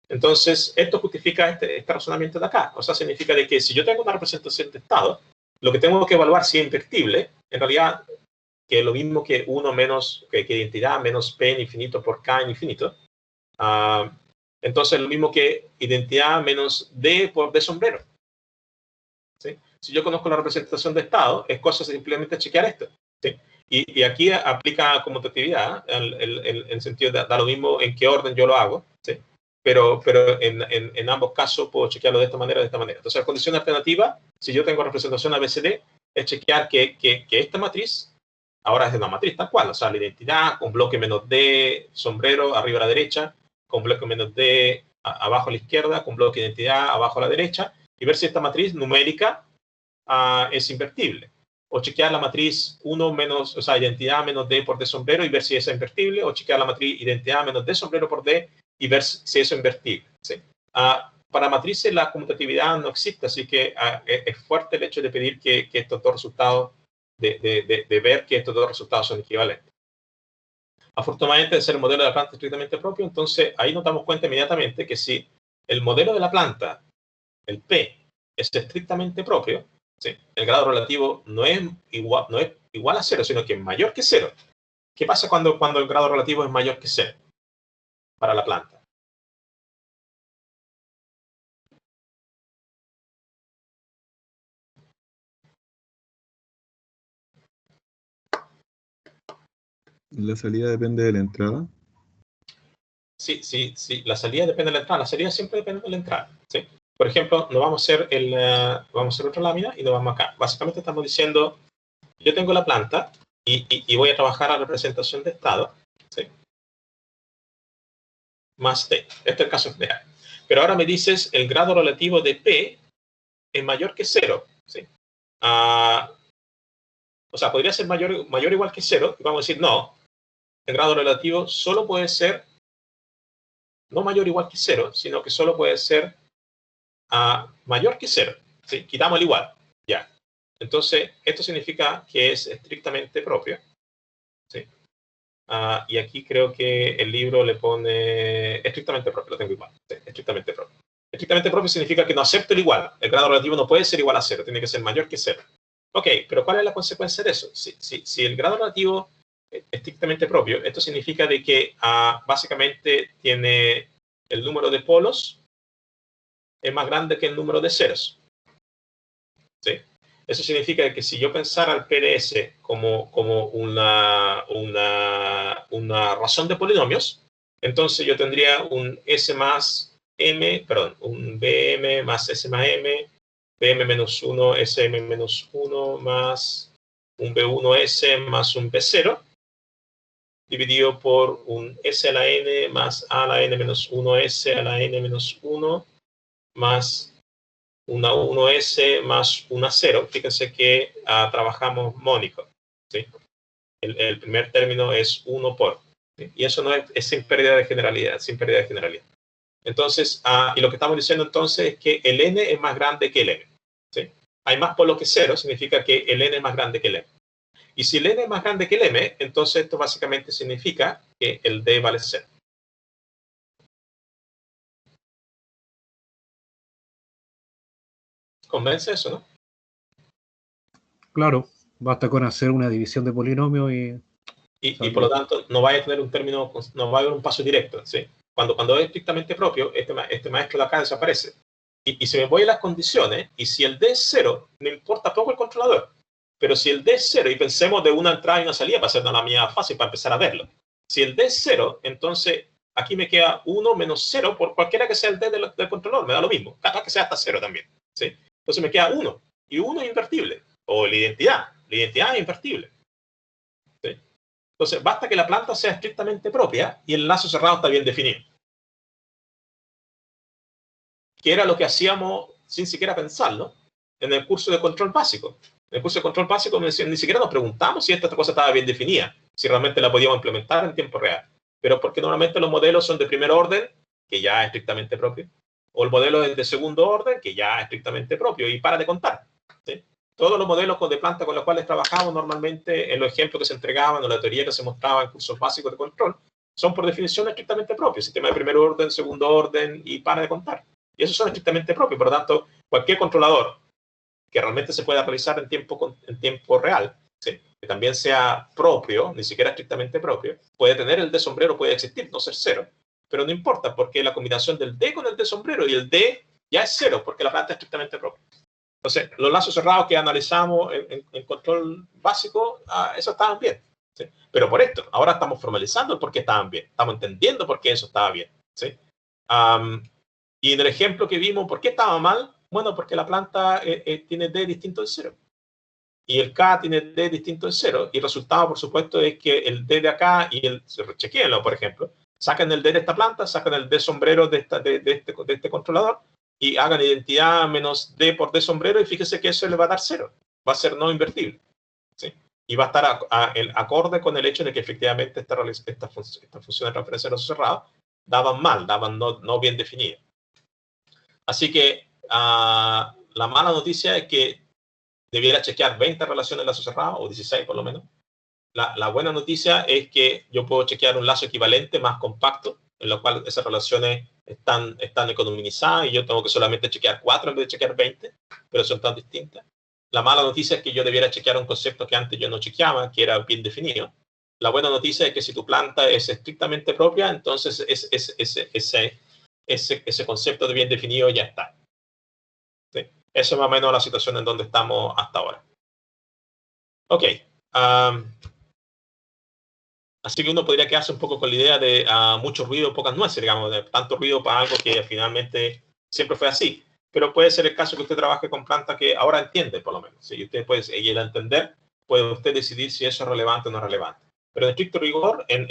Entonces, esto justifica este razonamiento de acá. O sea, significa de que si yo tengo una representación de estado, lo que tengo que evaluar si es invertible, en realidad, que es lo mismo que 1 menos, que identidad menos P en infinito por K en infinito. Entonces, lo mismo que identidad menos D por D sombrero. ¿Sí? Si yo conozco la representación de estado, es cosa de simplemente chequear esto. ¿Sí? Y aquí aplica conmutatividad, en el sentido de da lo mismo en qué orden yo lo hago, ¿sí? Pero en ambos casos puedo chequearlo de esta manera, de esta manera. Entonces, la condición alternativa, si yo tengo representación ABCD, es chequear que esta matriz, ahora es una matriz tal cual, o sea, la identidad con bloque menos D, sombrero, arriba a la derecha, con bloque menos D, abajo a la izquierda, con bloque de identidad, abajo a la derecha, y ver si esta matriz numérica es invertible. O chequear la matriz 1 menos, o sea, identidad menos D por D sombrero y ver si es invertible, o chequear la matriz identidad menos D sombrero por D y ver si eso es invertible. ¿Sí? Para matrices la conmutatividad no existe, así que es fuerte el hecho de pedir que estos dos resultados, de ver que estos dos resultados son equivalentes. Afortunadamente, de ser el modelo de la planta estrictamente propio, entonces ahí nos damos cuenta inmediatamente que si el modelo de la planta, el P, es estrictamente propio, ¿sí? El grado relativo no es igual a cero, sino que es mayor que cero. ¿Qué pasa cuando el grado relativo es mayor que cero para la planta? La salida depende de la entrada. Sí, la salida depende de la entrada. La salida siempre depende de la entrada, ¿sí? Por ejemplo, nos vamos a hacer otra lámina y nos vamos acá. Básicamente estamos diciendo, yo tengo la planta y voy a trabajar a representación de estado, ¿sí? Más T. Este es el caso real. Pero ahora me dices, el grado relativo de P es mayor que cero, ¿sí? O sea, podría ser mayor o igual que cero. Y vamos a decir, no, el grado relativo solo puede ser no mayor o igual que cero, sino que solo puede ser mayor que cero. ¿Sí? Quitamos el igual. Ya. Entonces, esto significa que es estrictamente propio. ¿Sí? Y aquí creo que el libro le pone estrictamente propio, lo tengo igual. ¿Sí? Estrictamente propio. Estrictamente propio significa que no acepto el igual. El grado relativo no puede ser igual a cero, tiene que ser mayor que cero. Ok, pero ¿cuál es la consecuencia de eso? Si el grado relativo es estrictamente propio, esto significa de que básicamente tiene el número de polos es más grande que el número de ceros. ¿Sí? Eso significa que si yo pensara el PDS como una razón de polinomios, entonces yo tendría un S más M, perdón, un BM más S más M, BM menos 1, SM menos 1 más un B1S más un B0, dividido por un S a la N más A a la N menos 1S a la N menos 1 más una 1S más una 0. Fíjense que trabajamos mónico. ¿Sí? El primer término es 1 por. ¿Sí? Y eso no es sin pérdida de generalidad, sin pérdida de generalidad. Entonces, y lo que estamos diciendo entonces es que el n es más grande que el m. ¿Sí? Hay más polos que 0, significa que el n es más grande que el m. Y si el n es más grande que el m, entonces esto básicamente significa que el d vale 0. ¿Convence eso, no? Claro, basta con hacer una división de polinomios y por lo tanto no vaya a tener un término, no va a haber un paso directo. ¿Sí? Cuando es estrictamente propio, este maestro de acá desaparece. Y si me voy a las condiciones, y si el D es 0, me importa poco el controlador. Pero si el D es 0, y pensemos de una entrada y una salida para hacer la mía fácil, para empezar a verlo. Si el D es 0, entonces aquí me queda 1 menos 0 por cualquiera que sea el D del controlador, me da lo mismo. Capaz que sea hasta 0 también. ¿Sí? Entonces me queda 1. Y 1 es invertible. O la identidad. La identidad es invertible. ¿Sí? Entonces, basta que la planta sea estrictamente propia y el lazo cerrado está bien definido. Que era lo que hacíamos sin siquiera pensarlo en el curso de control básico. En el curso de control básico ni siquiera nos preguntamos si esta cosa estaba bien definida, si realmente la podíamos implementar en tiempo real. Pero porque normalmente los modelos son de primer orden, que ya es estrictamente propio, o el modelo es de segundo orden, que ya es estrictamente propio, y para de contar. ¿Sí? Todos los modelos de planta con los cuales trabajamos normalmente, en los ejemplos que se entregaban o la teoría que se mostraba en cursos básicos de control, son por definición estrictamente propios. Sistema de primer orden, segundo orden y para de contar. Y esos son estrictamente propios. Por lo tanto, cualquier controlador que realmente se pueda realizar en tiempo real, ¿sí? Que también sea propio, ni siquiera estrictamente propio, puede tener el D sombrero, puede existir, no ser 0. Pero no importa, porque la combinación del D con el D sombrero y el D ya es 0, porque la planta es estrictamente propia. Entonces, los lazos cerrados que analizamos en control básico, eso estaban bien. ¿Sí? Pero por esto, ahora estamos formalizando el por qué estaban bien. Estamos entendiendo por qué eso estaba bien. ¿Sí? Y en el ejemplo que vimos, ¿por qué estaba mal? Bueno, porque la planta tiene D distinto de 0. Y el K tiene D distinto de 0. Y el resultado, por supuesto, es que el D de acá y chequéenlo, por ejemplo. Sacan el D de esta planta, sacan el D sombrero de este controlador y hagan identidad menos D por D sombrero y fíjese que eso le va a dar 0. Va a ser no invertible. ¿Sí? Y va a estar acorde con el hecho de que efectivamente esta función de transferencia de lazos cerrados daban mal, daban no bien definidas. Así que la mala noticia es que debiera chequear 20 relaciones de lazo cerrado, o 16 por lo menos. La buena noticia es que yo puedo chequear un lazo equivalente más compacto, en lo cual esas relaciones están economizadas y yo tengo que solamente chequear 4 en vez de chequear 20, pero son tan distintas. La mala noticia es que yo debiera chequear un concepto que antes yo no chequeaba, que era bien definido. La buena noticia es que si tu planta es estrictamente propia, entonces ese concepto de bien definido ya está. ¿Sí? Eso es más o menos la situación en donde estamos hasta ahora. Ok. Así que uno podría quedarse un poco con la idea de mucho ruido, pocas nueces, digamos, de tanto ruido para algo que finalmente siempre fue así. Pero puede ser el caso que usted trabaje con plantas que ahora entiende, por lo menos. ¿Sí? Y usted puede, y al entender, puede usted decidir si eso es relevante o no es relevante. Pero en estricto rigor, en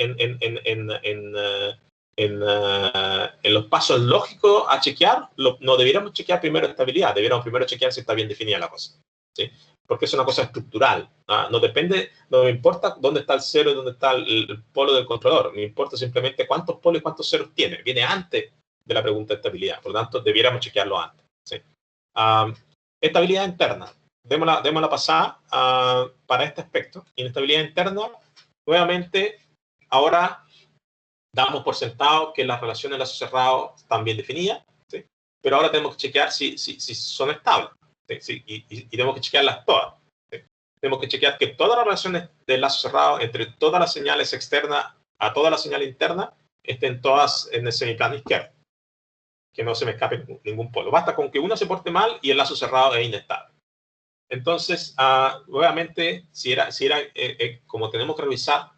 los pasos lógicos a chequear, no debiéramos chequear primero estabilidad, debiéramos primero chequear si está bien definida la cosa. ¿Sí? Porque es una cosa estructural. No depende, no me importa dónde está el cero y dónde está el polo del controlador. Me importa simplemente cuántos polos y cuántos ceros tiene. Viene antes de la pregunta de estabilidad. Por lo tanto, debiéramos chequearlo antes. ¿Sí? Estabilidad interna. Démosla pasada para este aspecto. Inestabilidad interna, nuevamente, ahora damos por sentado que las relaciones de lazos cerrados están bien definidas, ¿sí? Pero ahora tenemos que chequear si son estables, ¿sí? Y tenemos que chequearlas todas. ¿Sí? tenemos que chequear que todas las relaciones de lazo cerrado entre todas las señales externas a toda la señal interna estén todas en el semiplano izquierdo. Que no se me escape ningún polo. Basta con que una se porte mal y el lazo cerrado es inestable. Entonces, nuevamente, si era como tenemos que revisar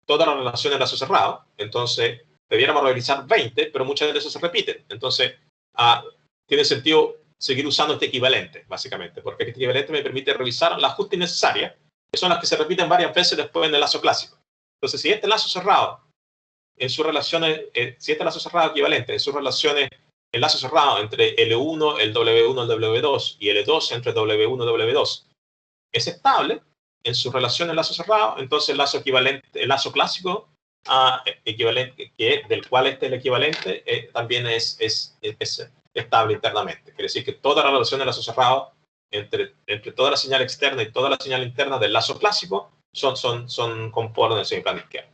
todas las relaciones de lazo cerrado, entonces debiéramos revisar 20, pero muchas de esas se repiten. Entonces, tiene sentido seguir usando este equivalente, básicamente, porque este equivalente me permite revisar las justas innecesarias, que son las que se repiten varias veces después en el lazo clásico. Entonces, si este lazo cerrado, en sus relaciones, si este lazo cerrado equivalente en sus relaciones, el lazo cerrado entre L1, el W1, el W2 y L2 entre W1 y W2 es estable en su relación el lazo cerrado, entonces el lazo equivalente, el lazo clásico equivalente, del cual este es el equivalente, también es estable internamente. Quiere decir que toda la relación del lazo cerrado entre toda la señal externa y toda la señal interna del lazo clásico son componen el semiplano izquierdo.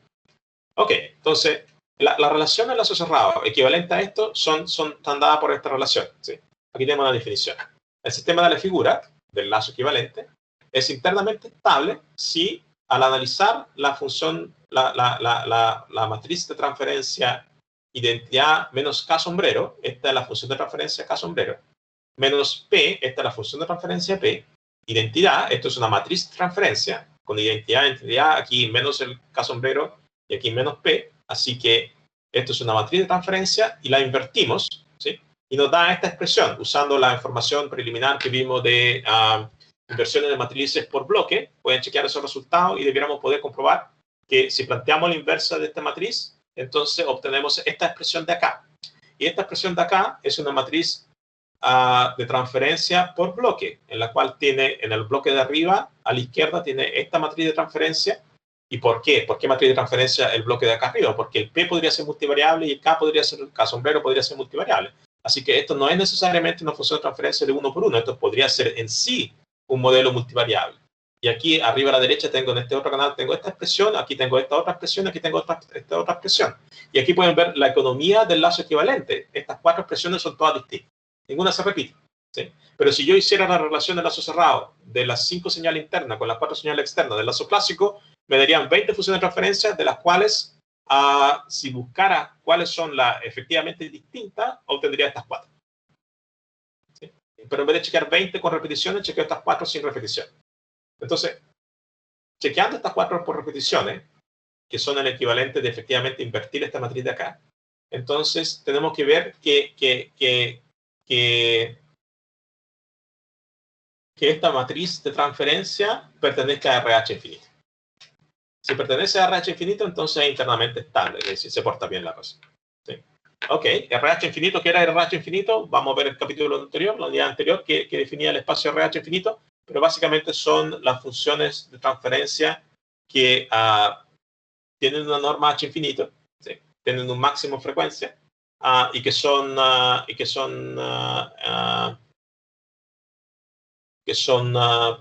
Ok, entonces la relación del lazo cerrado equivalente a esto están dadas por esta relación. ¿Sí? Aquí tenemos una definición. El sistema de la figura del lazo equivalente es internamente estable si al analizar la función, la matriz de transferencia identidad menos K sombrero, esta es la función de transferencia K sombrero, menos P, esta es la función de transferencia P, identidad, esto es una matriz de transferencia, con identidad, aquí menos el K sombrero y aquí menos P, así que esto es una matriz de transferencia y la invertimos, ¿sí? Y nos da esta expresión, usando la información preliminar que vimos de inversiones de matrices por bloque, pueden chequear esos resultados y debiéramos poder comprobar que si planteamos la inversa de esta matriz, entonces obtenemos esta expresión de acá. Y esta expresión de acá es una matriz de transferencia por bloque, en la cual tiene en el bloque de arriba, a la izquierda, tiene esta matriz de transferencia. ¿Y por qué? ¿Por qué matriz de transferencia el bloque de acá arriba? Porque el P podría ser multivariable y el K sombrero podría ser multivariable. Así que esto no es necesariamente una función de transferencia de uno por uno. Esto podría ser en sí un modelo multivariable. Y aquí arriba a la derecha tengo en este otro canal, tengo esta expresión, aquí tengo esta otra expresión, aquí tengo esta otra expresión. Y aquí pueden ver la economía del lazo equivalente. Estas cuatro expresiones son todas distintas. Ninguna se repite. ¿Sí? Pero si yo hiciera la relación del lazo cerrado de las 5 señales internas con las 4 señales externas del lazo clásico, me darían 20 funciones de transferencia, de las cuales, si buscara cuáles son las efectivamente distintas, obtendría estas 4. ¿Sí? Pero en vez de chequear 20 con repeticiones, chequeo estas 4 sin repetición. Entonces, chequeando estas 4 por repeticiones, que son el equivalente de efectivamente invertir esta matriz de acá, entonces tenemos que ver que esta matriz de transferencia pertenezca a RH infinito. Si pertenece a RH infinito, entonces es internamente estable, es decir, se porta bien la cosa. ¿Sí? Ok, RH infinito, ¿qué era RH infinito? Vamos a ver el capítulo anterior, la unidad anterior que definía el espacio RH infinito, pero básicamente son las funciones de transferencia que tienen una norma H infinito, ¿sí? Tienen un máximo de frecuencia y que son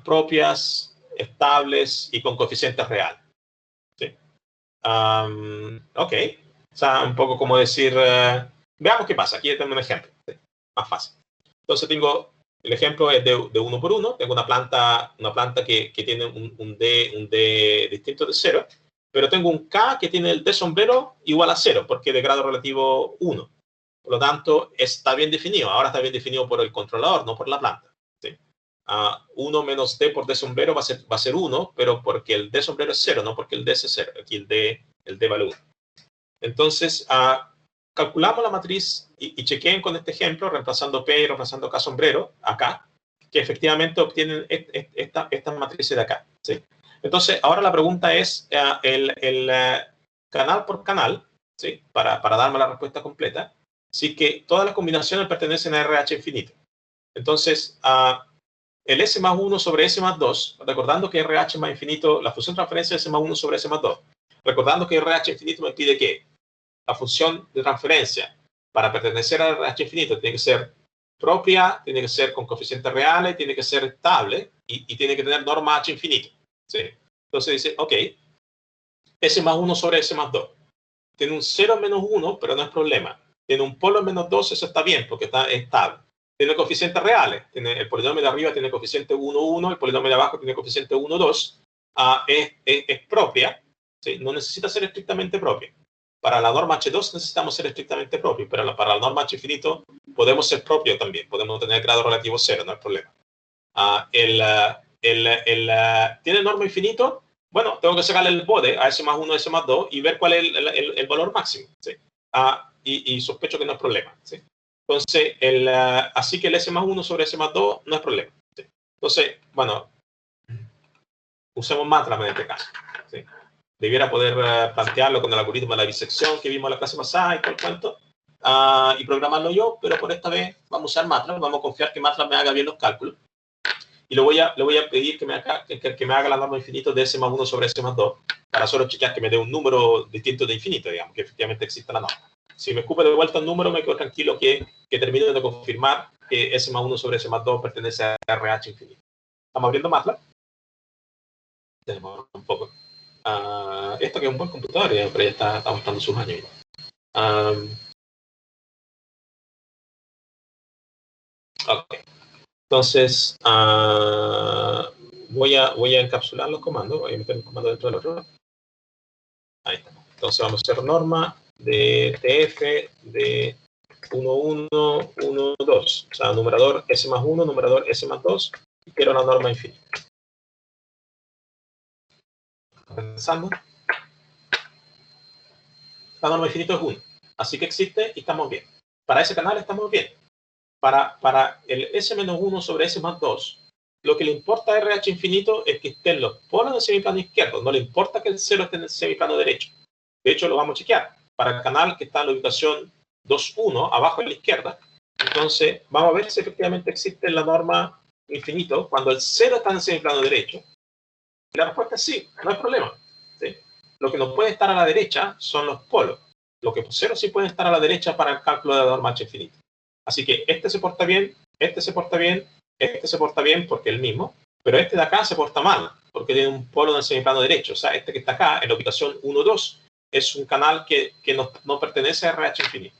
propias, estables y con coeficientes reales. ¿Sí? Ok, o sea, un poco como decir, veamos qué pasa. Aquí tengo un ejemplo, ¿sí? Más fácil. Entonces tengo, el ejemplo es de 1 por 1, tengo una planta que tiene un D distinto de 0, pero tengo un K que tiene el D sombrero igual a 0, porque es de grado relativo 1. Por lo tanto, está bien definido. Ahora está bien definido por el controlador, no por la planta. ¿Sí? 1 menos D por D sombrero va a ser 1, pero porque el D sombrero es 0, no porque el D es 0. Aquí el D vale 1. Entonces, calculamos la matriz y chequeen con este ejemplo, reemplazando P y reemplazando K sombrero, acá, que efectivamente obtienen esta matriz de acá. ¿Sí? Entonces, ahora la pregunta es, canal por canal, ¿sí? para darme la respuesta completa, sí que todas las combinaciones pertenecen a RH infinito. Entonces, el S más 1 sobre S más 2, recordando que RH más infinito, la función de transferencia es S más 1 sobre S más 2, recordando que RH infinito me pide que la función de transferencia para pertenecer a RH infinito tiene que ser propia, tiene que ser con coeficientes reales, tiene que ser estable y tiene que tener norma H infinito. ¿Sí? Entonces dice, ok, S más 1 sobre S más 2. Tiene un 0 menos 1, pero no es problema. Tiene un polo menos 2, eso está bien, porque está estable. tiene coeficientes reales. El polinomio de arriba tiene coeficiente 1, 1, el polinomio de abajo tiene coeficiente 1, 2. Es propia, ¿sí? No necesita ser estrictamente propia. Para la norma H2 necesitamos ser estrictamente propios, pero para la norma H infinito podemos ser propios también, podemos tener grado relativo 0, no hay problema. ¿Tiene norma infinito? Bueno, tengo que sacarle el bode a S más 1, S más 2 y ver cuál es el valor máximo, ¿sí? Y sospecho que no es problema, ¿sí? Entonces, así que el S más 1 sobre S más 2 no es problema, ¿sí? Entonces, bueno, usemos MATLAB en este caso, ¿sí? Debiera poder plantearlo con el algoritmo de la bisección que vimos la clase pasada y todo el cuento, y programarlo yo, pero por esta vez vamos a usar MATLAB, vamos a confiar que MATLAB me haga bien los cálculos, y le voy a pedir que me haga la norma infinito de S más 1 sobre S más 2, para solo chequear que me dé un número distinto de infinito, digamos, que efectivamente exista la norma. Si me escupe de vuelta el número, me quedo tranquilo que termino de confirmar que S más 1 sobre S más 2 pertenece a RH infinito. Estamos abriendo MATLAB. Tenemos un poco. Esto que es un buen computador, pero ya está mostrando sus años. Ok. Entonces, voy a encapsular los comandos. Voy a meter un comando dentro del otro. Ahí está. Entonces, vamos a hacer norma de TF de 1, 1, 1, 2. O sea, numerador S más 1, numerador S más 2. Y quiero la norma infinita. Pensando. La norma infinita es 1. Así que existe y estamos bien. Para ese canal estamos bien. Para el S menos 1 sobre S más 2, lo que le importa a RH infinito es que estén los polos del semiplano izquierdo. No le importa que el 0 esté en el semiplano derecho. De hecho, lo vamos a chequear. Para el canal que está en la ubicación 2, 1, abajo a la izquierda, entonces vamos a ver si efectivamente existe la norma infinito cuando el 0 está en el semiplano derecho. Y la respuesta es sí, no hay problema, ¿sí? Lo que no puede estar a la derecha son los polos. Lo que 0 sí puede estar a la derecha para el cálculo de la norma H infinito. Así que este se porta bien, este se porta bien, este se porta bien porque es el mismo, pero este de acá se porta mal porque tiene un polo en el semiplano derecho. O sea, este que está acá en la ubicación 1, 2 es un canal que no pertenece a RH infinito.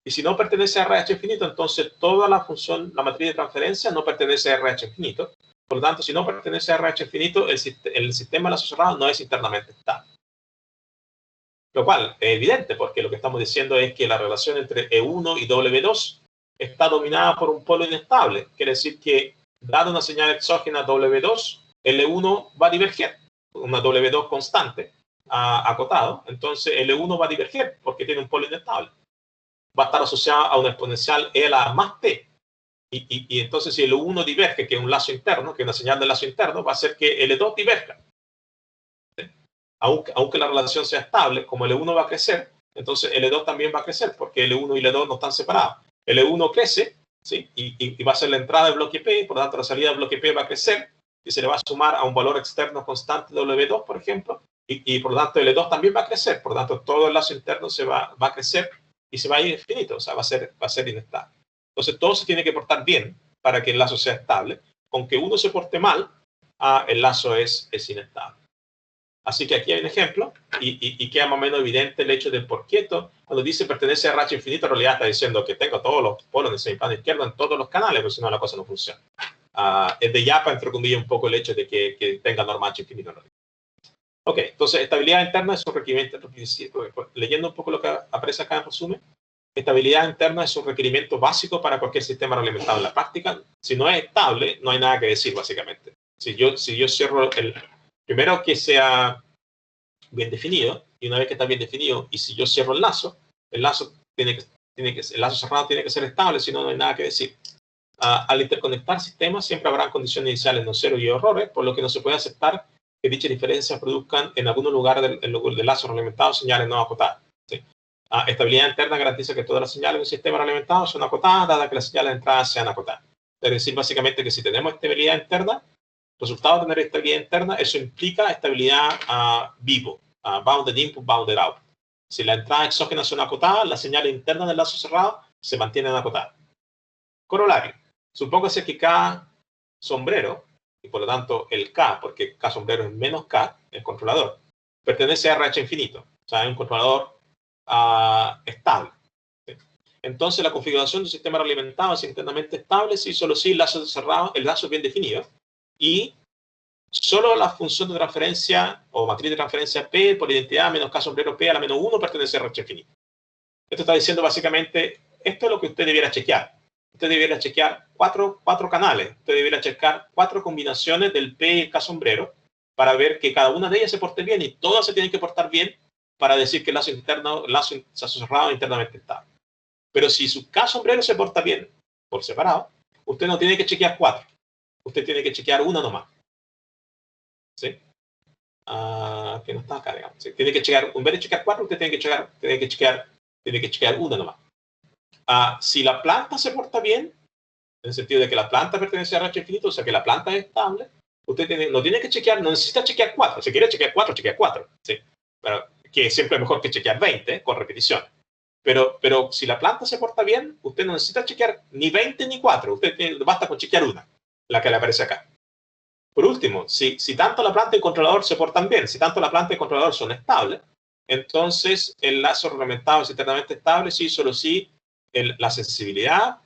Y si no pertenece a RH infinito, entonces toda la función, la matriz de transferencia no pertenece a RH infinito. Por lo tanto, si no pertenece a RH infinito, el sistema de lazo cerrado no es internamente estable. Lo cual es evidente porque lo que estamos diciendo es que la relación entre E1 y W2 está dominada por un polo inestable. Quiere decir que, dada una señal exógena W2, el E1 va a diverger, una W2 constante, acotado. Entonces, el E1 va a diverger porque tiene un polo inestable. Va a estar asociado a una exponencial E a la más T. Y entonces, si el E1 diverge, que es un lazo interno, que es una señal de lazo interno, va a hacer que el E2 diverja. Aunque la relación sea estable, como el E1 va a crecer, entonces el E2 también va a crecer, porque el E1 y el E2 no están separados. El E1 crece, ¿sí? y va a ser la entrada del bloque P, por lo tanto la salida del bloque P va a crecer, y se le va a sumar a un valor externo constante W2, por ejemplo, y por lo tanto el E2 también va a crecer, por lo tanto todo el lazo interno va a crecer y se va a ir infinito, o sea, va a ser inestable. Entonces todo se tiene que portar bien para que el lazo sea estable. Aunque uno se porte mal, el lazo es inestable. Así que aquí hay un ejemplo y queda más o menos evidente el hecho de por qué cuando dice pertenece a RH infinito, en realidad está diciendo que tengo todos los polos del semiplano izquierdo en todos los canales, pero si no la cosa no funciona. Es de yapa, entre comillas, un poco el hecho de que tenga norma H infinito en realidad. Ok, entonces estabilidad interna es un requerimiento, leyendo un poco lo que aparece acá en resumen, estabilidad interna es un requerimiento básico para cualquier sistema reglamentado en la práctica. Si no es estable, no hay nada que decir, básicamente. Si yo cierro primero que sea bien definido, y una vez que está bien definido, y si yo cierro el lazo el lazo cerrado tiene que ser estable, si no, no hay nada que decir. Al interconectar sistemas, siempre habrá condiciones iniciales no cero y errores, por lo que no se puede aceptar que dichas diferencias produzcan en algún lugar del lazo reglamentado señales no acotadas. ¿Sí? Estabilidad interna garantiza que todas las señales de un sistema reglamentado son acotadas, dada que las señales de entrada sean acotadas. Es decir, básicamente que si tenemos estabilidad interna, resultado de tener estabilidad interna, eso implica estabilidad vivo, bounded input, bounded out. Si las entradas exógenas son acotadas, las señales internas del lazo cerrado se mantienen acotadas. Corolario. Supóngase que K sombrero, y por lo tanto el K, porque K sombrero es menos K, el controlador, pertenece a RH infinito. O sea, es un controlador estable. ¿Sí? entonces la configuración del sistema realimentado es internamente estable si solo si el lazo cerrado, el lazo es bien definido, y solo la función de transferencia o matriz de transferencia P por identidad menos K sombrero P a la menos 1 pertenece a RH infinito. Esto está diciendo básicamente, esto es lo que usted debiera chequear. Usted debiera chequear cuatro canales. Usted debiera checar 4 combinaciones del P y el K sombrero para ver que cada una de ellas se porte bien y todas se tienen que portar bien para decir que el lazo interno, lazo cerrado internamente estable. Pero si su K sombrero se porta bien por separado, usted no tiene que chequear 4. Usted tiene que chequear una nomás. ¿Sí? Que no está acá, digamos. ¿Sí? Tiene que chequear, en vez de chequear 4, usted tiene que chequear una nomás. Si la planta se porta bien, en el sentido de que la planta pertenece a RH infinito, o sea que la planta es estable, usted no tiene que chequear, no necesita chequear 4. Si quiere chequear 4, chequea 4. ¿Sí? Pero, que siempre es mejor que chequear 20 con repetición. Pero si la planta se porta bien, usted no necesita chequear ni 20 ni 4. Basta con chequear una, la que le aparece acá. Por último, si tanto la planta y el controlador se portan bien, si tanto la planta y el controlador son estables, entonces el lazo reglamentado es internamente estable si solo si la sensibilidad,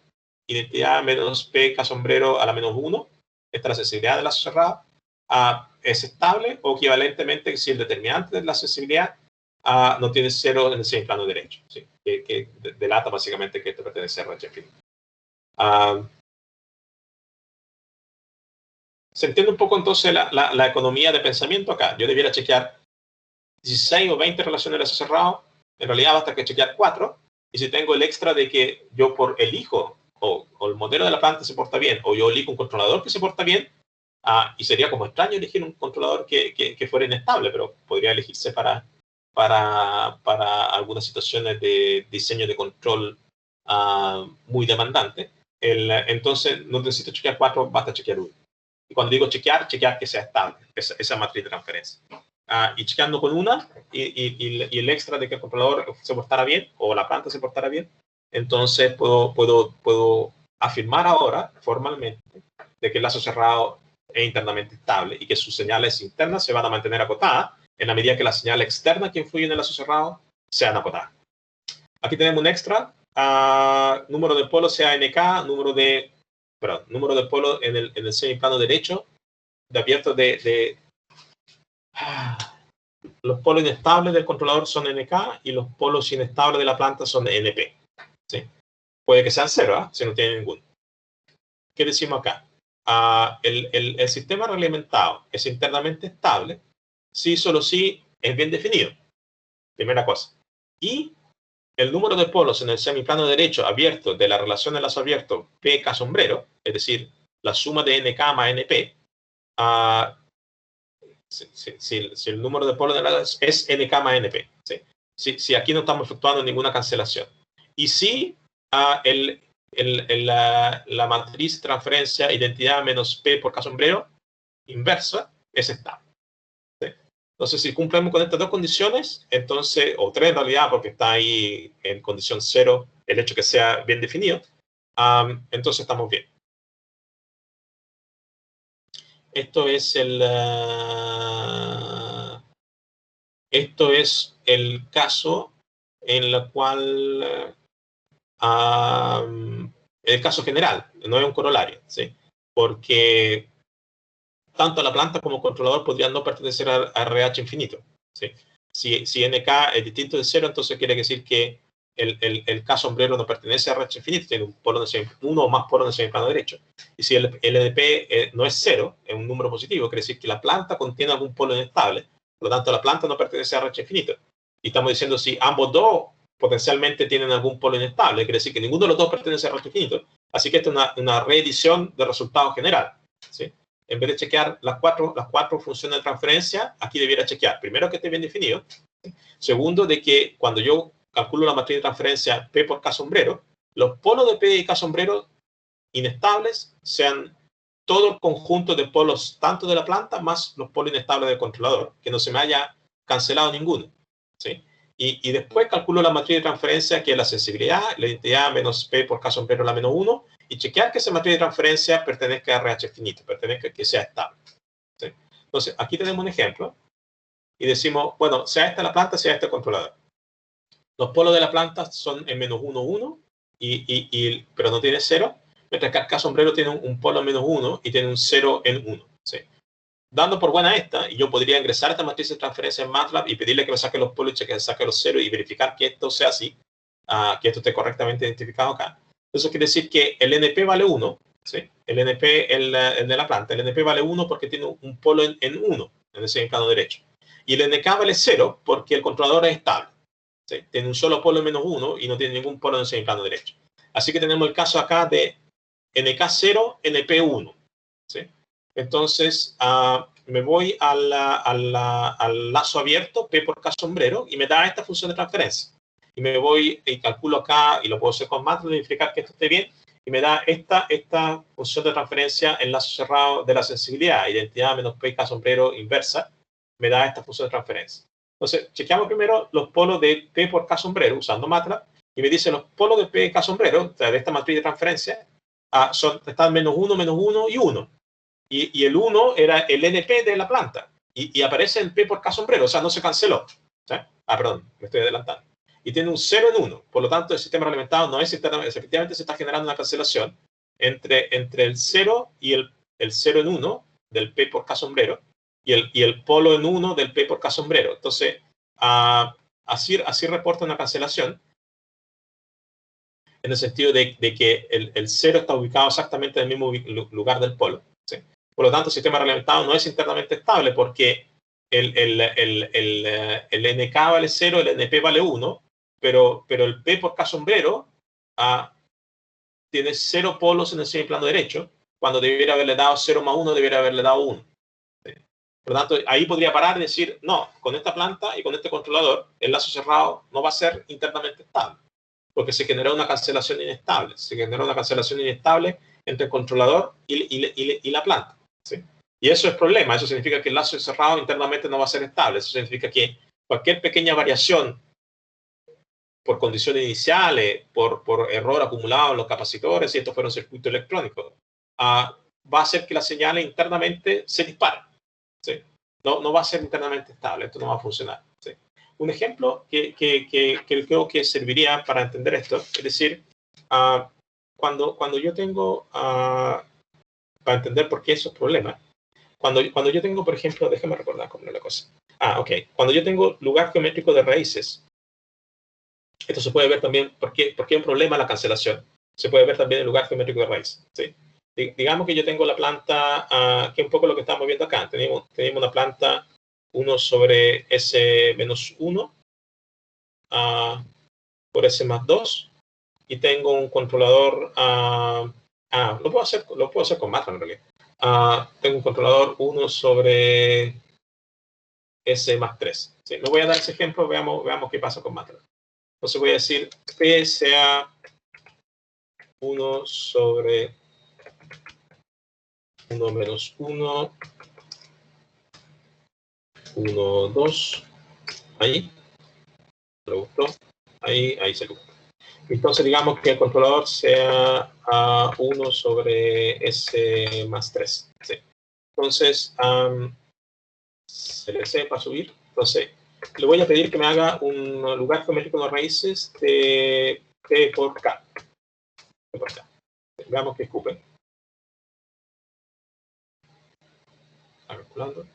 identidad menos P K sombrero a la menos 1, esta es la sensibilidad del lazo cerrado, es estable, o equivalentemente si el determinante de la sensibilidad no tiene 0 en el semiplano derecho, ¿sí? que delata básicamente que esto pertenece a RH infinito. Se entiende un poco entonces la economía de pensamiento acá. Yo debiera chequear 16 o 20 relaciones de lazo cerrado, en realidad basta que chequear 4, y si tengo el extra de que yo elijo o el modelo de la planta se porta bien, o yo elijo un controlador que se porta bien, y sería como extraño elegir un controlador que fuera inestable, pero podría elegirse para algunas situaciones de diseño de control muy demandante. Entonces no necesito chequear 4, basta chequear 1. Y cuando digo chequear que sea estable, esa matriz de transferencia. Y chequeando con una, y el extra de que el controlador se portara bien, o la planta se portara bien, entonces puedo afirmar ahora, formalmente, de que el lazo cerrado es internamente estable y que sus señales internas se van a mantener acotadas en la medida que las señales externas que influyen en el lazo cerrado sean acotadas. Aquí tenemos un extra, número de polos sea NK, número de polos en el semiplano derecho, de abierto los polos inestables del controlador son NK y los polos inestables de la planta son NP. ¿Sí? Puede que sean 0, si no tiene ninguno. ¿Qué decimos acá? El sistema reglamentado es internamente estable si solo si es bien definido. Primera cosa. Y el número de polos en el semiplano derecho abierto de la relación de lazo abierto PK sombrero, es decir, la suma de NK más NP, si el número de polos de la es NK más NP. ¿Sí? Si aquí no estamos efectuando ninguna cancelación. Y si la matriz de transferencia identidad menos P por K sombrero inversa es estable. ¿Sí? Entonces, si cumplimos con estas 2 condiciones, entonces, o 3 en realidad, porque está ahí en condición 0 el hecho que sea bien definido, entonces estamos bien. Esto es el caso en el cual el caso general, no es un corolario, ¿sí? Porque tanto la planta como el controlador podrían no pertenecer a RH infinito, ¿sí? Si NK es distinto de 0, entonces quiere decir que el K sombrero no pertenece a RH infinito, tiene uno o más polos en el semiplano derecho. Y si el LDP no es 0, es un número positivo, quiere decir que la planta contiene algún polo inestable, por lo tanto la planta no pertenece a RH infinito. Y estamos diciendo si ambos dos potencialmente tienen algún polo inestable, quiere decir que ninguno de los dos pertenece a RH infinito. Así que esta es una reedición del resultado general, ¿sí? En vez de chequear las cuatro funciones de transferencia, aquí debiera chequear, primero, que esté bien definido. Segundo, de que cuando yo calculo la matriz de transferencia P por K sombrero, los polos de P y K sombrero inestables sean todo el conjunto de polos tanto de la planta más los polos inestables del controlador, que no se me haya cancelado ninguno, ¿sí? Y después calculo la matriz de transferencia, que es la sensibilidad, la identidad menos P por K sombrero la menos 1, y chequear que esa matriz de transferencia pertenezca a RH finito, pertenezca que sea estable, ¿sí? Entonces, aquí tenemos un ejemplo, y decimos, bueno, sea esta la planta, sea este el controlador. Los polos de la planta son en menos 1, 1, pero no tiene 0, mientras que el caso sombrero tiene un polo menos 1 y tiene un 0 en 1. ¿Sí? Dando por buena esta, y yo podría ingresar a esta matriz de transferencia en MATLAB y pedirle que me saque los polos y que me saque los 0 y verificar que esto sea así, que esto esté correctamente identificado acá. Eso quiere decir que el NP vale 1, ¿sí? El NP, el de la planta, el NP vale 1 porque tiene un polo en 1, en ese plano derecho. Y el NK vale 0 porque el controlador es estable. ¿Sí? Tiene un solo polo en menos 1 y no tiene ningún polo en ese plano derecho. Así que tenemos el caso acá de NK0, NP1. ¿Sí? Entonces, me voy al lazo abierto, P por K sombrero, y me da esta función de transferencia. Y me voy y calculo acá, y lo puedo hacer con MATLAB, verificar que esto esté bien, y me da esta función de transferencia en lazo cerrado de la sensibilidad, identidad menos P K sombrero inversa, me da esta función de transferencia. Entonces, chequeamos primero los polos de P por K sombrero usando MATLAB, y me dice los polos de P K sombrero, o sea, de esta matriz de transferencia, están menos 1 y 1. Y el 1 era el NP de la planta. Y aparece el P por K sombrero, o sea, no se canceló. ¿Sí? Perdón, me estoy adelantando. Y tiene un 0 en 1. Por lo tanto, el sistema reglamentado no es efectivamente se está generando una cancelación entre el 0 y el 0 en 1 del P por K sombrero y el polo en 1 del P por K sombrero. Entonces, así reporta una cancelación en el sentido de que el 0 está ubicado exactamente en el mismo lugar del polo. ¿Sí? Por lo tanto, el sistema reglamentado no es internamente estable porque el NK vale 0, el NP vale 1, pero el P por K sombrero tiene 0 polos en el semiplano derecho, cuando debiera haberle dado 0 más 1, debiera haberle dado 1. ¿Sí? Por lo tanto, ahí podría parar y decir, no, con esta planta y con este controlador, el lazo cerrado no va a ser internamente estable, porque se generó una cancelación inestable. Se generó una cancelación inestable entre el controlador y la planta. ¿Sí? Y eso es problema. Eso significa que el lazo cerrado internamente no va a ser estable. Eso significa que cualquier pequeña variación por condiciones iniciales, por error acumulado en los capacitores, si esto fuera un circuito electrónico, va a hacer que la señal internamente se dispare. ¿Sí? No va a ser internamente estable. Esto no va a funcionar. ¿Sí? Un ejemplo que creo que serviría para entender esto, es decir, cuando yo tengo, para entender por qué esos problemas, cuando yo tengo, por ejemplo, déjame recordar cómo es la cosa. Ok. Cuando yo tengo lugar geométrico de raíces, esto se puede ver también, ¿por qué hay un problema en la cancelación? Se puede ver también el lugar geométrico de raíz. ¿Sí? Digamos que yo tengo la planta, que es un poco lo que estamos viendo acá. Tenemos una planta 1 sobre S menos 1 por S más 2 y tengo un controlador, lo puedo hacer con MATLAB en realidad. Tengo un controlador 1 sobre S más 3. ¿Sí? Me voy a dar ese ejemplo, veamos qué pasa con MATLAB. Entonces voy a decir P sea 1 sobre 1 menos 1, 1, 2, ahí, le gustó, ahí se le gustó. Entonces digamos que el controlador sea 1 sobre S más 3. ¿Sí? Entonces, CLC para subir. Entonces, le voy a pedir que me haga un lugar geométrico de raíces de P por K. Veamos que escupen. Calculando.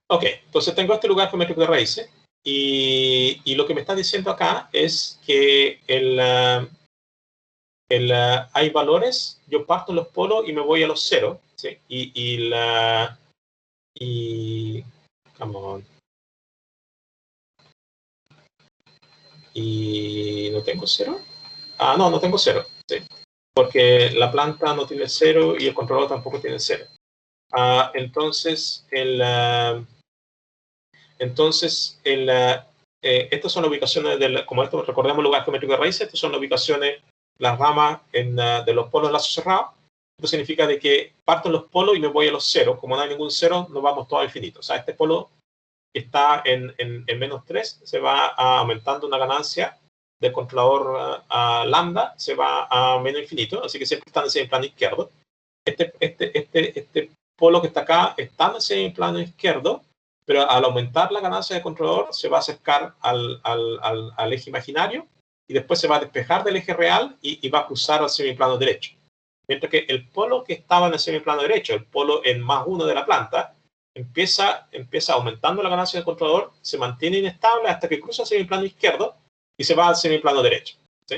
Ok, entonces tengo este lugar geométrico de raíces y lo que me está diciendo acá es que hay valores, yo parto en los polos y me voy a los ceros, ¿sí? Come on. Y no tengo 0. No tengo 0, ¿sí? Porque la planta no tiene 0 y el controlador tampoco tiene 0. Entonces, estas son las ubicaciones, como esto recordemos el lugar geométrico de raíces, estas son las ubicaciones, las ramas de los polos de lazo cerrado. Esto significa de que parto en los polos y me voy a los ceros. Como no hay ningún cero, nos vamos todo a infinito. O sea, este polo que está en menos 3 se va aumentando una ganancia del controlador lambda, se va a menos infinito, así que siempre está en ese plano izquierdo. Este polo que está acá está en ese plano izquierdo, pero al aumentar la ganancia del controlador se va a acercar al eje imaginario y después se va a despejar del eje real y va a cruzar al semiplano derecho. Mientras que el polo que estaba en el semiplano derecho, el polo en +1 de la planta, empieza aumentando la ganancia del controlador, se mantiene inestable hasta que cruza el semiplano izquierdo y se va al semiplano derecho, ¿sí?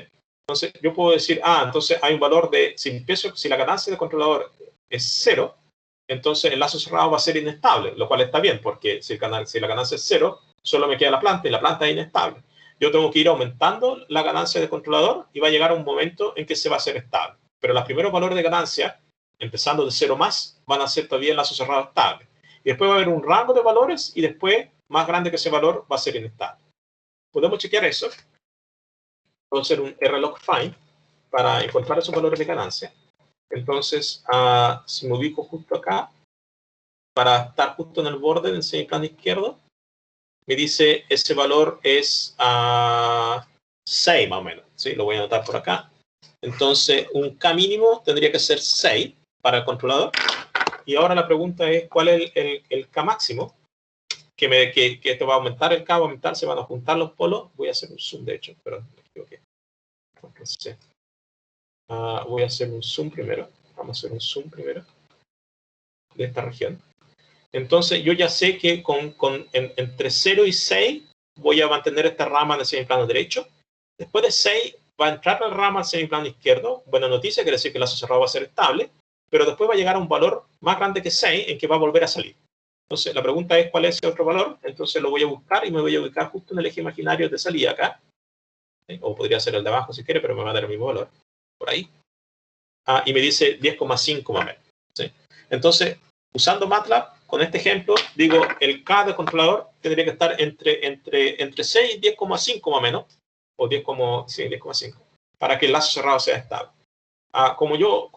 Entonces yo puedo decir, entonces hay un valor de, si la ganancia del controlador es 0, entonces el lazo cerrado va a ser inestable, lo cual está bien, porque si la ganancia es 0, solo me queda la planta y la planta es inestable. Yo tengo que ir aumentando la ganancia del controlador y va a llegar un momento en que se va a hacer estable. Pero los primeros valores de ganancia, empezando de 0 más, van a ser todavía el lazo cerrado estable. Y después va a haber un rango de valores y después, más grande que ese valor, va a ser inestable. Podemos chequear eso. Puedo hacer un rlog find para encontrar esos valores de ganancia. Entonces, si me ubico justo acá, para estar justo en el borde del semiplano izquierdo, me dice ese valor es 6 más o menos, ¿sí? Lo voy a anotar por acá. Entonces, un K mínimo tendría que ser 6 para el controlador. Y ahora la pregunta es, ¿cuál es el K máximo? Que esto va a aumentar el K, va a aumentar, se van a juntar los polos. Voy a hacer un zoom, de hecho, pero me equivoqué. Entonces, voy a hacer un zoom primero. Vamos a hacer un zoom primero de esta región. Entonces, yo ya sé que entre 0 y 6 voy a mantener esta rama en el semiplano derecho. Después de 6 va a entrar la rama al semiplano izquierdo. Buena noticia, quiere decir que el lazo cerrado va a ser estable, pero después va a llegar a un valor más grande que 6 en que va a volver a salir. Entonces, la pregunta es cuál es ese otro valor. Entonces, lo voy a buscar y me voy a ubicar justo en el eje imaginario de salida acá. ¿Sí? O podría ser el de abajo si quiere, pero me va a dar el mismo valor. Por ahí. Y me dice 10,5 más o menos. ¿Sí? Entonces, usando MATLAB, con este ejemplo, digo, el K del controlador tendría que estar entre 6 y 10,5 más o menos, o 10,5, para que el lazo cerrado sea estable. Como yo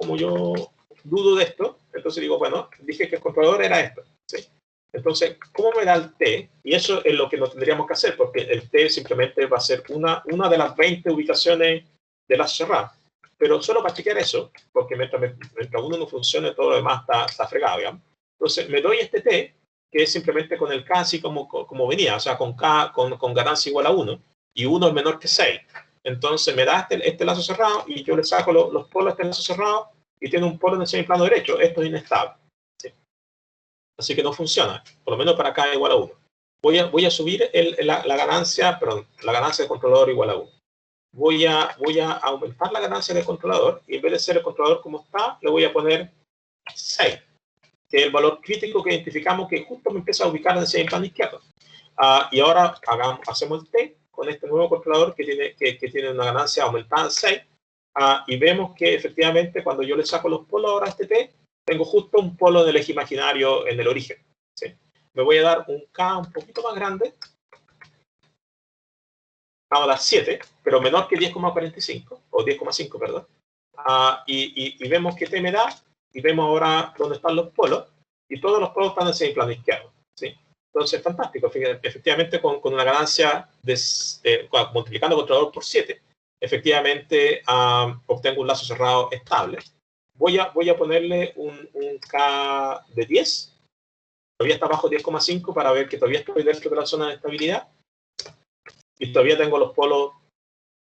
dudo de esto, entonces digo, bueno, dije que el controlador era esto, ¿sí? Entonces, ¿cómo me da el T? Y eso es lo que no tendríamos que hacer, porque el T simplemente va a ser una de las 20 ubicaciones de lazo cerrado. Pero solo para chequear eso, porque mientras uno no funcione, todo lo demás está fregado, digamos. Entonces, me doy este T, que es simplemente con el K así como venía, o sea, con K con ganancia igual a 1, y 1 es menor que 6. Entonces, me da este lazo cerrado, y yo le saco los polos a este lazo cerrado, y tiene un polo en el semiplano derecho. Esto es inestable, ¿sí? Así que no funciona, por lo menos para K igual a 1. Voy a subir la ganancia del controlador igual a 1. Voy a aumentar la ganancia del controlador, y en vez de ser el controlador como está, le voy a poner 6, que es el valor crítico que identificamos que justo me empieza a ubicar en el semiplano izquierdo. Y ahora hacemos el T con este nuevo controlador que tiene una ganancia aumentada en 6, y vemos que efectivamente cuando yo le saco los polos ahora a este T, tengo justo un polo del eje imaginario en el origen, ¿sí? Me voy a dar un K un poquito más grande. Vamos a dar 7, pero menor que 10,45, o 10,5, perdón. Y vemos que T me da, y vemos ahora dónde están los polos, y todos los polos están en el semiplano izquierdo, ¿sí? Entonces, fantástico. Efectivamente, con una ganancia multiplicando el controlador por 7, efectivamente obtengo un lazo cerrado estable. Voy a ponerle un K de 10. Todavía está bajo 10,5 para ver que todavía estoy dentro de la zona de estabilidad. Y todavía tengo los polos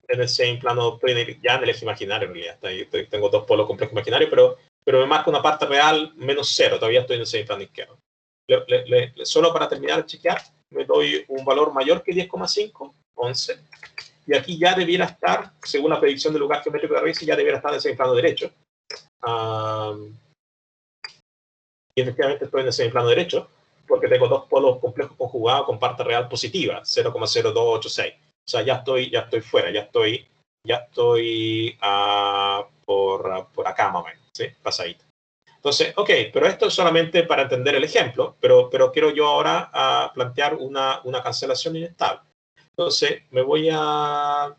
en el semiplano, estoy ya en el eje imaginario en realidad. Tengo dos polos complejos imaginarios, pero me marca una parte real menos 0. Todavía estoy en el semiplano izquierdo. Solo para terminar de chequear, me doy un valor mayor que 10,5, 11. Y aquí ya debiera estar, según la predicción del lugar geométrico de raíces, ya debiera estar en el semiplano derecho. Y efectivamente estoy en el semiplano derecho, porque tengo dos polos complejos conjugados con parte real positiva, 0,0286. O sea, ya estoy fuera, ya estoy por acá más o menos, ¿sí? Pasadito. Entonces, ok, pero esto es solamente para entender el ejemplo, pero quiero yo ahora plantear una cancelación inestable. Entonces, voy a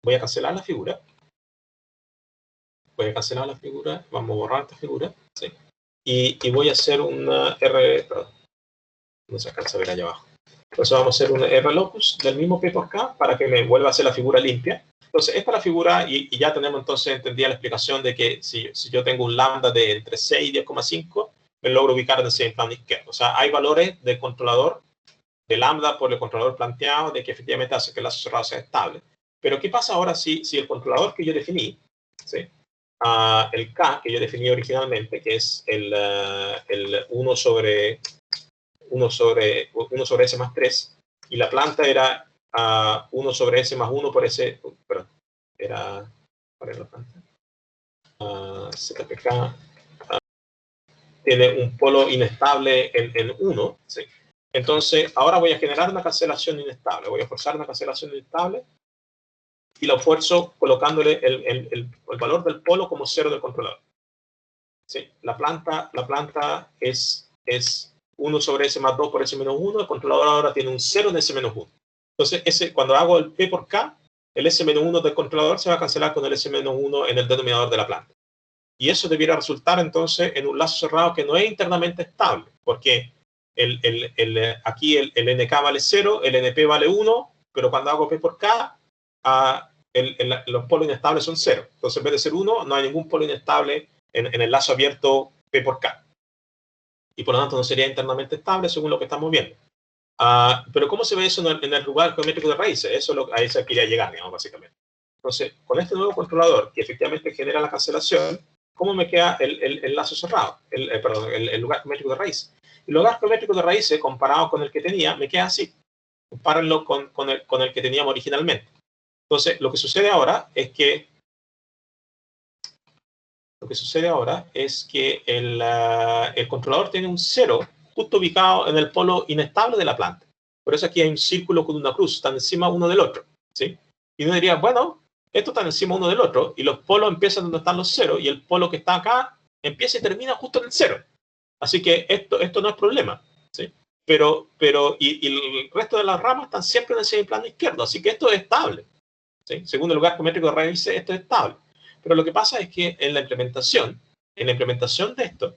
cancelar la figura. Voy a cancelar la figura, vamos a borrar esta figura, ¿sí? Y voy a hacer una perdón, no se alcanza a ver allá abajo. Entonces vamos a hacer un rlocus del mismo P por K para que me vuelva a hacer la figura limpia. Entonces esta es la figura y ya tenemos entonces entendida la explicación de que si yo tengo un lambda de entre 6 y 10,5, me logro ubicar en el semiplano izquierdo. O sea, hay valores del controlador, de lambda por el controlador planteado, de que efectivamente hace que el lazo cerrado sea estable. Pero ¿qué pasa ahora si el controlador que yo definí, ¿sí? El K que yo definí originalmente, que es el 1 sobre S más 3, y la planta era 1 sobre S más 1 por S, perdón, ¿cuál era la planta? ZPK tiene un polo inestable en 1, ¿sí? Entonces, ahora voy a generar una cancelación inestable, voy a forzar una cancelación inestable y lo fuerzo colocándole el valor del polo como 0 del controlador. ¿Sí? La planta es 1 sobre S más 2 por S menos 1, el controlador ahora tiene un 0 en S menos 1. Entonces, cuando hago el P por K, el S menos 1 del controlador se va a cancelar con el S menos 1 en el denominador de la planta. Y eso debiera resultar entonces en un lazo cerrado que no es internamente estable, porque aquí el NK vale 0, el NP vale 1, pero cuando hago P por K, los polos inestables son 0. Entonces, en vez de ser 1, no hay ningún polo inestable en el lazo abierto P por K. Y por lo tanto no sería internamente estable según lo que estamos viendo. Pero ¿cómo se ve eso en el lugar geométrico de raíces? Eso a eso quería llegar, digamos, básicamente. Entonces, con este nuevo controlador que efectivamente genera la cancelación, ¿cómo me queda el lazo cerrado? El lugar geométrico de raíces. El lugar geométrico de raíces, comparado con el que tenía, me queda así. Compárenlo con el que teníamos originalmente. Entonces, lo que sucede ahora es que el controlador tiene un 0 justo ubicado en el polo inestable de la planta. Por eso aquí hay un círculo con una cruz, están encima uno del otro, ¿sí? Y uno diría, bueno, esto está encima uno del otro, y los polos empiezan donde están los ceros, y el polo que está acá empieza y termina justo en el 0. Así que esto no es problema, ¿sí? Pero el resto de las ramas están siempre en el semiplano izquierdo, así que esto es estable, ¿sí? Según el lugar geométrico de raíces, esto es estable. Pero lo que pasa es que en la implementación de esto,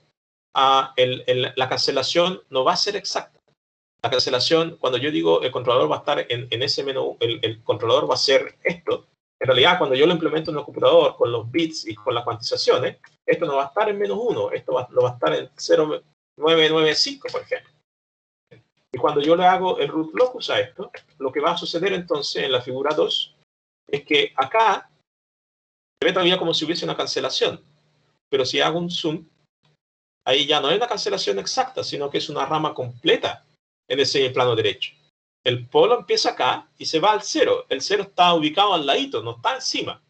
la cancelación no va a ser exacta. La cancelación, cuando yo digo el controlador va a estar en ese menú, el controlador va a ser esto. En realidad, cuando yo lo implemento en el computador con los bits y con las cuantizaciones, esto no va a estar en -1, esto lo va a estar en 0,995, por ejemplo. Y cuando yo le hago el root locus a esto, lo que va a suceder entonces en la figura 2 es que acá se ve todavía como si hubiese una cancelación. Pero si hago un zoom, ahí ya no es una cancelación exacta, sino que es una rama completa en ese plano derecho. El polo empieza acá y se va al 0. El 0 está ubicado al ladito, no está encima.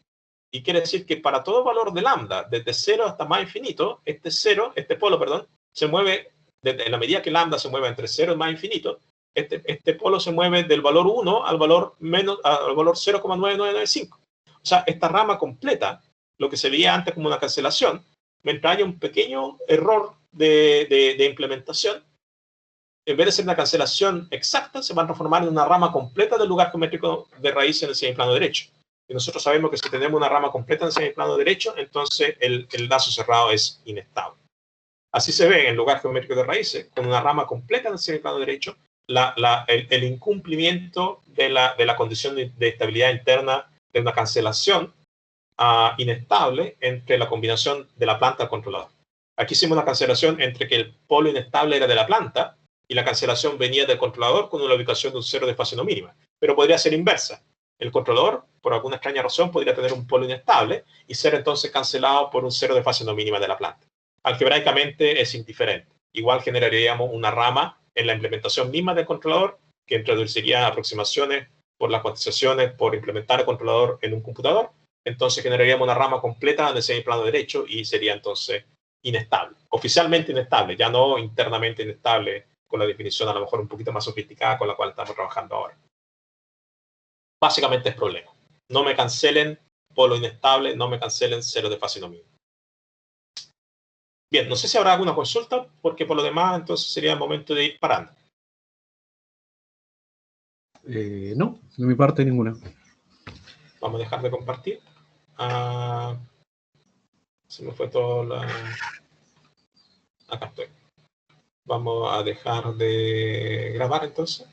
Y quiere decir que para todo valor de lambda, desde 0 hasta más infinito, este polo, se mueve, en la medida que lambda se mueve entre 0 y más infinito, este polo se mueve del valor 1 al valor 0,9995. O sea, esta rama completa, lo que se veía antes como una cancelación, mientras haya un pequeño error de implementación, en vez de ser una cancelación exacta, se va a transformar en una rama completa del lugar geométrico de raíz en el semiplano derecho. Y nosotros sabemos que si tenemos una rama completa en el semiplano derecho, entonces el lazo cerrado es inestable. Así se ve en el lugar geométrico de raíces, con una rama completa en el semiplano derecho, el incumplimiento de la condición de estabilidad interna de una cancelación inestable entre la combinación de la planta al controlador. Aquí hicimos una cancelación entre que el polo inestable era de la planta y la cancelación venía del controlador con una ubicación de un 0 de fase no mínima. Pero podría ser inversa. El controlador, por alguna extraña razón, podría tener un polo inestable y ser entonces cancelado por un 0 de fase no mínima de la planta. Algebraicamente es indiferente. Igual generaríamos una rama en la implementación misma del controlador que introduciría aproximaciones por las cuantizaciones por implementar el controlador en un computador. Entonces generaríamos una rama completa en el semiplano derecho y sería entonces inestable. Oficialmente inestable, ya no internamente inestable, con la definición a lo mejor un poquito más sofisticada con la cual estamos trabajando ahora. Básicamente es problema. No me cancelen polo inestable, no me cancelen 0 de fase no mínima. Bien, no sé si habrá alguna consulta, porque por lo demás entonces sería el momento de ir parando. No, de mi parte ninguna. Vamos a dejar de compartir. Se me fue todo Acá estoy. Vamos a dejar de grabar entonces.